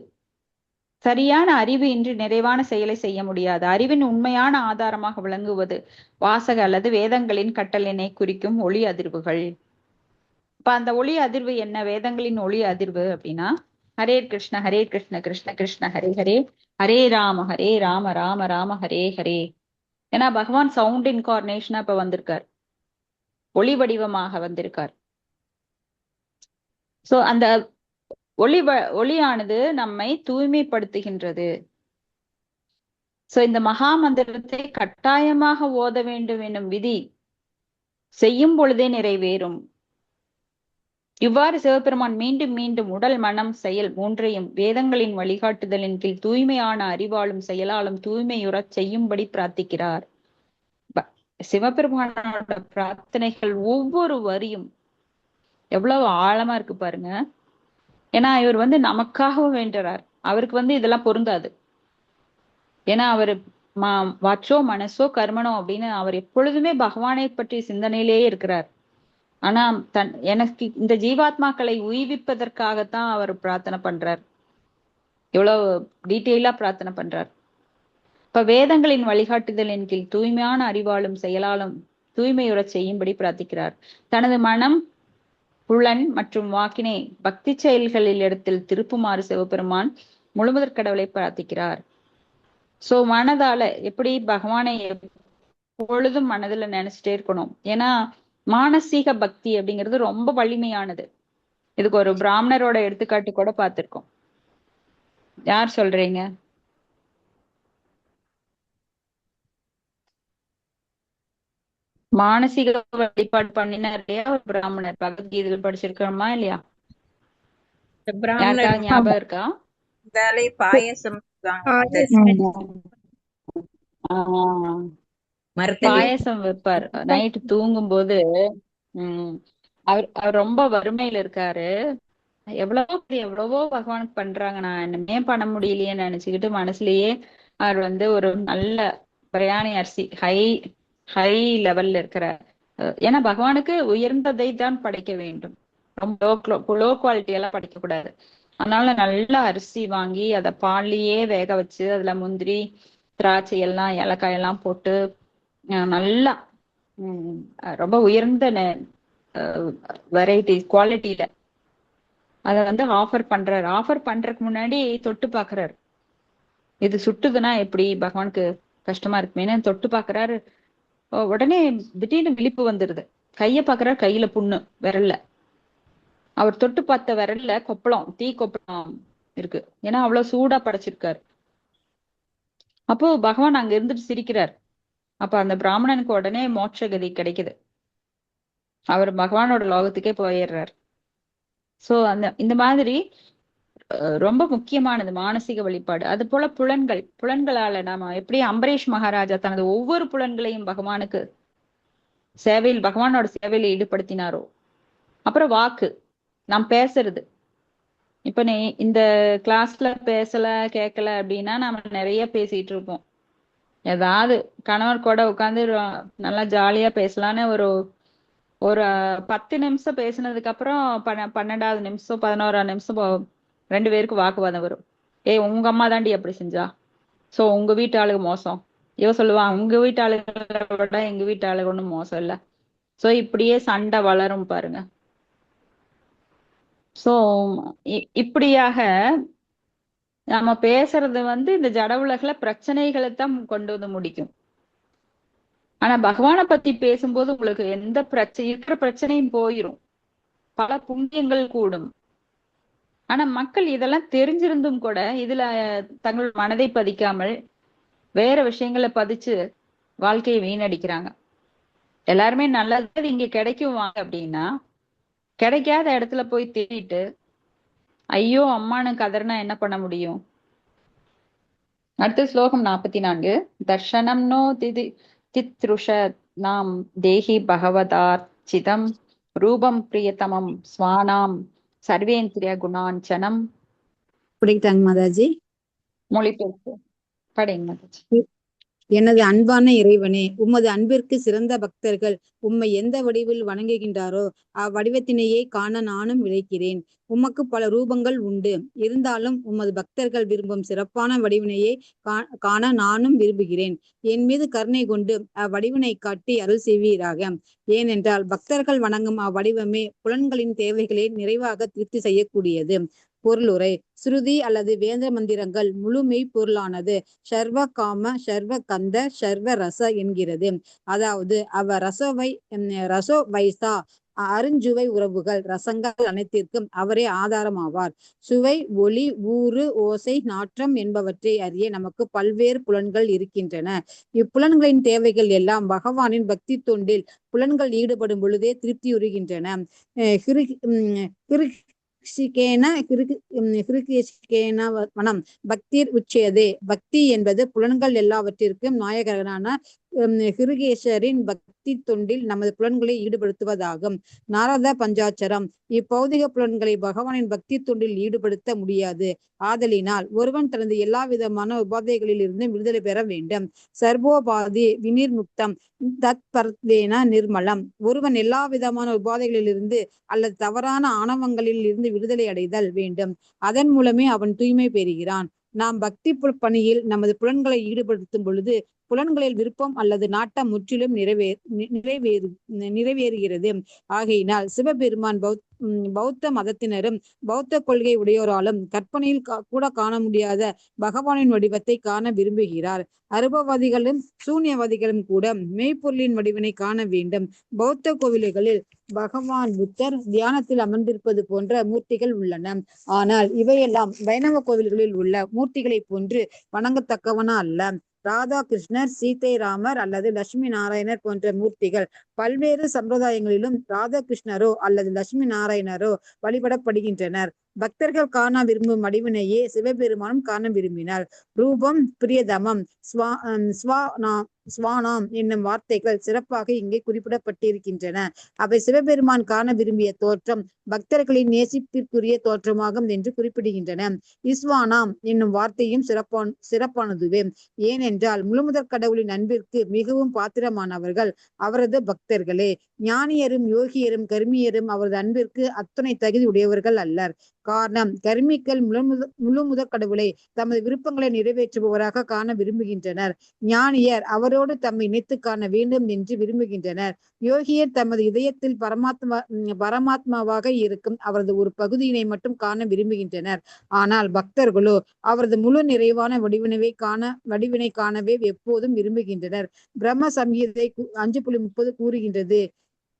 சரியான அறிவு இன்றி நிறைவான செயலை செய்ய முடியாது. அறிவின் உண்மையான ஆதாரமாக விளங்குவது வாசக அல்லது வேதங்களின் கட்டளினை குறிக்கும் ஒளி அதிர்வுகள். இப்ப அந்த ஒளி அதிர்வு என்ன? வேதங்களின் ஒளி அதிர்வு அப்படின்னா ஹரே கிருஷ்ண கிருஷ்ண கிருஷ்ண ஹரே ஹரே, ஹரே ராம ராம ராம ஹரே ஹரே. ஏன்னா பகவான் சவுண்ட் இன்கார்னேஷனா இப்ப வந்திருக்கார், ஒளி வடிவமாக வந்திருக்கார். சோ அந்த ஒளியானது நம்மை தூய்மைப்படுத்துகின்றது. சோ இந்த மகா மந்திரத்தை கட்டாயமாக ஓத வேண்டும் என்னும் விதி செய்யும் பொழுதே நிறைவேறும். இவ்வாறு சிவபெருமான் மீண்டும் மீண்டும் உடல் மனம் செயல் மூன்றையும் வேதங்களின் வழிகாட்டுதலின் கீழ் தூய்மையான அறிவாலும் செயலாலும் தூய்மையுறச் செய்யும்படி பிரார்த்திக்கிறார். சிவபெருமானோட பிரார்த்தனைகள் ஒவ்வொரு வரியும் எவ்வளவு ஆழமா இருக்கு பாருங்க. ஏன்னா இவர் வந்து நமக்காகவும் வேண்டுறார். அவருக்கு வந்து இதெல்லாம் பொருந்தாது. ஏன்னா அவரு வாச்சோ மனசோ கர்மனோ அப்படின்னு அவர் எப்பொழுதுமே பகவானை பற்றி சிந்தனையிலேயே இருக்கிறார். ஆனா எனக்கு இந்த ஜீவாத்மாக்களை உய்விப்பதற்காகத்தான் அவர் பிரார்த்தனை பண்றார். எவ்வளவு டீட்டெயிலா பிரார்த்தனை பண்றார். இப்ப வேதங்களின் வழிகாட்டுதலின் கீழ் தூய்மையான அறிவாலும் செயலாலும் தூய்மையுறச் செய்யும்படி பிரார்த்திக்கிறார். தனது மனம் புலன் மற்றும் வாக்கினை பக்தி செயல்களில் இடத்தில் திருப்புமாறு சிவபெருமான் முழுமுதற் கடவுளை பிரார்த்திக்கிறார். சோ மனதால எப்படி பகவானை எப்பொழுதும் மனதுல நினைச்சிட்டே இருக்கணும். ஏன்னா மானசீக பக்தி அப்படிங்கிறது ரொம்ப வலிமையானது. இதுக்கு ஒரு பிராமணரோட எடுத்துக்காட்டு கூட பார்த்திருக்கோம். யார் சொல்றீங்க? மானசீக வழிபாடு பண்ணினார் இல்லையா ஒரு பிராமணர், பகவத்கீதையில் படிச்சிருக்கோமா இல்லையா? யாருக்காவது ஞாபகம் இருக்கா? பாயசம் பாயசம் வைப்பார் நைட்டு தூங்கும் போது. அவர் ரொம்ப வறுமையில இருக்காரு. எவ்வளவோ பகவானுக்கு பண்றாங்க, நான் என்னமே பண்ண முடியலையேன்னு நினைச்சுக்கிட்டு மனசுலயே அவர் வந்து ஒரு நல்ல பிரியாணி அரிசி ஹை லெவல்ல இருக்கிற, ஏன்னா பகவானுக்கு உயர்ந்ததை தான் படைக்க வேண்டும், ரொம்ப லோ குவாலிட்டி எல்லாம் படைக்க கூடாது. அதனால நல்ல அரிசி வாங்கி அதை பால்லயே வேக வச்சு அதுல முந்திரி திராட்சை எல்லாம் ஏலக்காய் எல்லாம் போட்டு நல்லா ரொம்ப உயர்ந்த வெரைட்டி குவாலிட்டியில அத வந்து ஆஃபர் பண்றாரு. ஆஃபர் பண்றதுக்கு முன்னாடி தொட்டு பாக்குறாரு, இது சுட்டுதுன்னா எப்படி பகவானுக்கு கஷ்டமா இருக்குமேன்னு தொட்டு பாக்குறாரு. உடனே திடீர்னு விழிப்பு வந்துருது. கைய பாக்குறாரு, கையில புண்ணு விரல்ல. அவர் தொட்டு பார்த்த விரல்ல தீ கொப்பளம் இருக்கு. ஏன்னா அவ்வளவு சூடா படைச்சிருக்காரு. அப்போ பகவான் அங்க இருந்துட்டு சிரிக்கிறார். அப்ப அந்த பிராமணனுக்கு உடனே மோட்ச கதி கிடைக்குது. அவர் பகவானோட லோகத்துக்கே போயிடுறார். சோ இந்த மாதிரி ரொம்ப முக்கியமானது மானசீக வழிபாடு. அது போல புலன்களால நாம எப்படி அம்பரீஷ் மகாராஜா தனது ஒவ்வொரு புலன்களையும் பகவானோட சேவையில ஈடுபடுத்தினாரோ. அப்புறம் வாக்கு, நாம் பேசுறது. இப்ப நீ இந்த கிளாஸ்ல பேசல கேட்கல அப்படின்னா நம்ம நிறைய பேசிட்டு இருப்போம். ஏதாவது கணவர் கூட உட்காந்து நல்லா ஜாலியா பேசலான்னு ஒரு ஒரு 10 நிமிஷம் பேசினதுக்கு அப்புறம் 12வது நிமிஷம் 11வது நிமிஷம் 2 பேருக்கு வாக்குவாதம் வரும். ஏய், உங்க அம்மா தாண்டி அப்படி செஞ்சா, சோ உங்க வீட்டு ஆளுங்க மோசம். இவ சொல்லுவான், உங்க வீட்டு ஆளுகளை விட எங்க வீட்டு ஆளுங்க ஒண்ணும் மோசம் இல்ல. சோ இப்படியே சண்டை வளரும் பாருங்க. சோ இப்படியாக நம்ம பேசுறது இந்த ஜட உலகுல பிரச்சனைகளை தான் கொண்டு வந்து முடிக்கும். ஆனா பகவானை பத்தி பேசும்போது உங்களுக்கு எந்த இருக்கிற பிரச்சனையும் போயிரும், பல புண்ணியங்கள் கூடும். ஆனா மக்கள் இதெல்லாம் தெரிஞ்சிருந்தும் கூட இதுல தங்கள் மனதை பதிக்காமல் வேற விஷயங்களை பதிச்சு வாழ்க்கையை வீணடிக்கிறாங்க. எல்லாருமே நல்லது இங்க கிடைக்கும் வாங்க அப்படின்னா, கிடைக்காத இடத்துல போய் தேடிட்டு ஐயோ அம்மானு கதறினா என்ன பண்ண முடியும்? அடுத்த ஸ்லோகம் 44. தர்ஷனம் நோ தித்ருஷ நாம் தேஹி பகவதார்ச்சிதம் ரூபம் பிரியதமம் ஸ்வானாம் சர்வேந்திரிய குணாஞ்சனம். பிடிக்கிட்டாங்க மாதாஜி. மொழிபெயர்ப்பு படிங்க மாதாஜி. எனது அன்பான இறைவனே, உமது அன்பிற்கு சிறந்த பக்தர்கள் உம்மை எந்த வடிவில் வணங்குகின்றாரோ அவ்வடிவத்தினையே காண நானும் விளைக்கிறேன். உமக்கு பல ரூபங்கள் உண்டு, இருந்தாலும் உமது பக்தர்கள் விரும்பும் சிறப்பான வடிவினையே காண நானும் விரும்புகிறேன். என் மீது கருணை கொண்டு அவ்வடிவினை காட்டி அருள் செய்வீராக. ஏனென்றால் பக்தர்கள் வணங்கும் அவ்வடிவமே புலன்களின் தேவைகளை நிறைவாக திருப்தி செய்யக்கூடியது. பொருளுரை: ஸ்ருதி அல்லது வேத மந்திரங்கள் முழு மெய்ப்பொருளானது சர்வ காம சர்வ கந்த சர்வ ரச என்கிறது. அதாவது ரசோ வைசா அருஞ்சுவை உறவுகள் ரசங்கள் அனைத்திற்கும் அவரே ஆதாரமாவார். சுவை, ஒளி, ஊறு, ஓசை, நாற்றம் என்பவற்றை அறிய நமக்கு பல்வேறு புலன்கள் இருக்கின்றன. இப்புலன்களின் தேவைகள் எல்லாம் பகவானின் பக்தி தொண்டில் புலன்கள் ஈடுபடும் பொழுதே திருப்தியுறுகின்றன. மனம் பக்திர் உச்சயதே. பக்தி என்பது புலன்கள் எல்லாவற்றிற்கும் நாயகனான ஹிருகேசரின் பக்தி தொண்டில் நமது புலன்களை ஈடுபடுத்துவதாகும். நாரத பஞ்சாட்சரம்: இப்பௌதிக புலன்களை பகவானின் பக்தி தொண்டில் ஈடுபடுத்த முடியாது. ஆதலினால் ஒருவன் தனது எல்லா விதமான உபாதைகளில் இருந்தும் விடுதலை பெற வேண்டும். சர்வோபாதி வினிர்முக்தம் தத் பரத்வேன நிர்மலம். ஒருவன் எல்லா விதமான உபாதைகளிலிருந்து அல்லது தவறான ஆணவங்களில் இருந்து விடுதலை அடைதல் வேண்டும். அதன் மூலமே அவன் தூய்மை பெறுகிறான். நாம் பக்தி பணியில் நமது புலன்களை ஈடுபடுத்தும் பொழுது புலன்களில் விருப்பம் அல்லது நாட்டம் முற்றிலும் நிறைவேறுகிறது. ஆகையினால் சிவபெருமான் பௌத்த மதத்தினரும் பௌத்த கொள்கை உடையோராலும் கற்பனையில் கூட காண முடியாத பகவானின் வடிவத்தை காண விரும்புகிறார். அருபவாதிகளும் சூன்யவாதிகளும் கூட மெய்ப்பொருளின் வடிவினை காண வேண்டும். பௌத்த கோவில்களில் பகவான் புத்தர் தியானத்தில் அமர்ந்திருப்பது போன்ற மூர்த்திகள் உள்ளன. ஆனால் இவையெல்லாம் வைணவ கோவில்களில் உள்ள மூர்த்திகளை போன்று வணங்கத்தக்கவன அல்ல. ராதா கிருஷ்ணர், சீதை ராமர் அல்லது லட்சுமி நாராயணர் போன்ற மூர்த்திகள் பல்வேறு சம்பிரதாயங்களிலும் ராதா கிருஷ்ணரோ அல்லது லட்சுமி நாராயணரோ வழிபடப்படுகின்றனர். பக்தர்கள் காண விரும்பும் வடிவினையே சிவபெருமானும் காண விரும்பினார். ரூபம், பிரியதமம், ஸ்வானாம் என்னும் வார்த்தைகள் சிறப்பாக இங்கே குறிப்பிடப்பட்டிருக்கின்றன. அவை சிவபெருமான் காண விரும்பிய தோற்றம் பக்தர்களின் நேசிப்பிற்குரிய தோற்றமாகும் என்று குறிப்பிடுகின்றன. இஸ்வானாம் என்னும் வார்த்தையும் சிறப்பானதுவே. ஏனென்றால் முழுமுதற் கடவுளின் அன்பிற்கு மிகவும் பாத்திரமானவர்கள் அவரது பக்தர்களே. ஞானியரும் யோகியரும் கர்மியரும் அவரது அன்பிற்கு அத்தனை தகுதி உடையவர்கள் அல்லர். காரணம், கர்மிகள் முழு முதற் கடவுளை தமது விருப்பங்களை நிறைவேற்றுபவராக காண விரும்புகின்றனர். ஞானியர் அவரோடு தம்மை இணைத்து காண வேண்டும் என்று விரும்புகின்றனர். யோகியர் தமது இதயத்தில் பரமாத்மாவாக இருக்கும் அவரது ஒரு பகுதியினை மட்டும் காண விரும்புகின்றனர். ஆனால் பக்தர்களோ அவரது முழு நிறைவான வடிவினை காணவே எப்போதும் விரும்புகின்றனர். பிரம்ம சம்ஹிதை 5.30 கூறுகின்றது.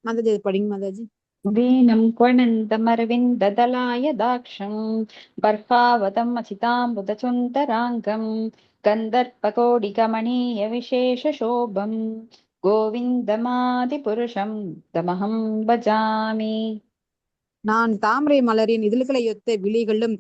மாதாஜி படிங்க மாதாஜி. வீணம் கொணந்தமரவிந்ததலாய தாக்ஷம் பர்ஹாவதம் அசிதாம்புதசுந்தராங்கம் கந்தர்ப்பகோடிகமணீய விசேஷ சோபம் கோவிந்தமாதி புருஷம் தமஹம் பஜாமி. நான் தாமரை மலரின் இதழ்களையொத்த விழிகளும்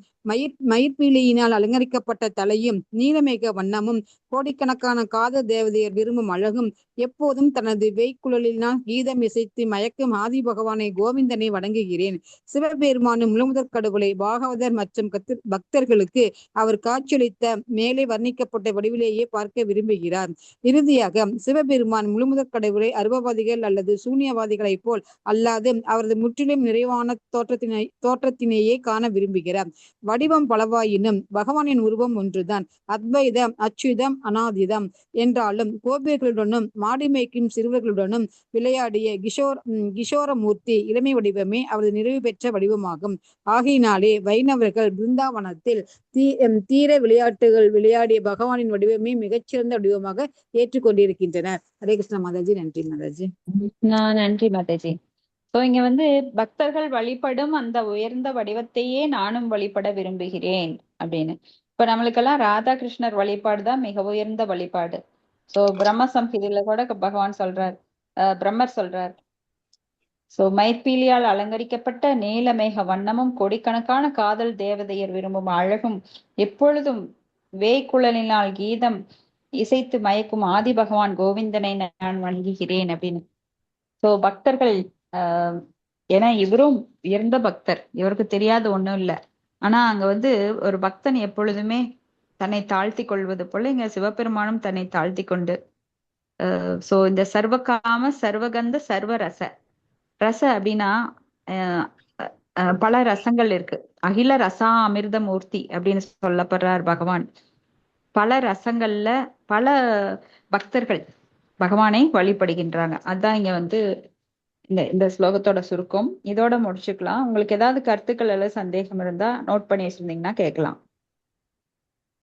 மயிர்பீலியினால் அலங்கரிக்கப்பட்ட தலையும் நீலமேக வண்ணமும் கோடிக்கணக்கான காதல் தேவதையர் விரும்பும் அழகும் எப்போதும் தனது வேய்க்குழலினால் கீதம் இசைத்து மயக்கும் ஆதி பகவானை கோவிந்தனை வணங்குகிறேன். சிவபெருமானும் முழுமுதற் கடவுளை பாகவதர் மற்றும் பக்தர்களுக்கு அவர் காட்சியளித்த மேலே வர்ணிக்கப்பட்ட வடிவிலேயே பார்க்க விரும்புகிறார். இறுதியாக சிவபெருமான் முழுமுதற் கடவுளை அருபவாதிகள் அல்லது சூன்யவாதிகளைப் போல் அல்லாது அவரது முற்றிலும் நிறைவான தோற்றத்தினையே காண விரும்புகிறார். வடிவம் பலவாயினும் பகவானின் உருவம் ஒன்றுதான். அத்வைதம், அச்சுதம், அனாதிதம் என்றாலும் கோபியர்களுடனும் மாடி மேய்க்கும் சிறுவர்களுடனும் விளையாடிய கிஷோரமூர்த்தி இளமை வடிவமே அவரது நிறைவு பெற்ற வடிவமாகும். ஆகையினாலே வைணவர்கள் பிருந்தாவனத்தில் தீர விளையாட்டுகள் விளையாடிய பகவானின் வடிவமே மிகச்சிறந்த வடிவமாக ஏற்றுக்கொண்டிருக்கின்றனர். ஹரே கிருஷ்ண மாதாஜி. நன்றி மாதாஜி. நன்றி மாதாஜி. சோ இங்க வந்து பக்தர்கள் வழிபடும் அந்த உயர்ந்த வடிவத்தையே நானும் வழிபட விரும்புகிறேன் அப்படின்னு. இப்ப நம்மளுக்கெல்லாம் ராதாகிருஷ்ணர் வழிபாடு தான் மிக உயர்ந்த வழிபாடு. சோ பிரம்ம சம்ஹிதையில கூட பகவான் சொல்றார், பிரம்மர் சொல்றார், சோ மயிர்பீலியால் அலங்கரிக்கப்பட்ட நீலமேக வண்ணமும் கோடிக்கணக்கான காதல் தேவதையர் விரும்பும் அழகும் எப்பொழுதும் வேய்க்குழலினால் கீதம் இசைத்து மயக்கும் ஆதி பகவான் கோவிந்தனை நான் வணங்குகிறேன் அப்படின்னு. சோ பக்தர்கள் ஏன்னா இவரும் உயர்ந்த பக்தர், இவருக்கு தெரியாத ஒண்ணும் இல்லை. ஆனா அங்க வந்து ஒரு பக்தன் எப்பொழுதுமே தன்னை தாழ்த்தி கொள்வது போல இங்க சிவபெருமானும் தன்னை தாழ்த்தி கொண்டு சோ இந்த சர்வகாம சர்வகந்த சர்வரச அப்படின்னா பல ரசங்கள் இருக்கு. அகில ரசா அமிர்த மூர்த்தி அப்படின்னு சொல்லப்படுறார் பகவான். பல ரசங்கள்ல பல பக்தர்கள் பகவானை வழிபடுகின்றாங்க. அதான் இங்க வந்து இந்த ஸ்லோகத்தோட சுருக்கம். இதோட முடிச்சுக்கலாம். உங்களுக்கு ஏதாவது கருத்துக்கள் எல்லாம் சந்தேகம் இருந்தா நோட் பண்ணி வச்சிருந்தீங்கன்னா கேட்கலாம்.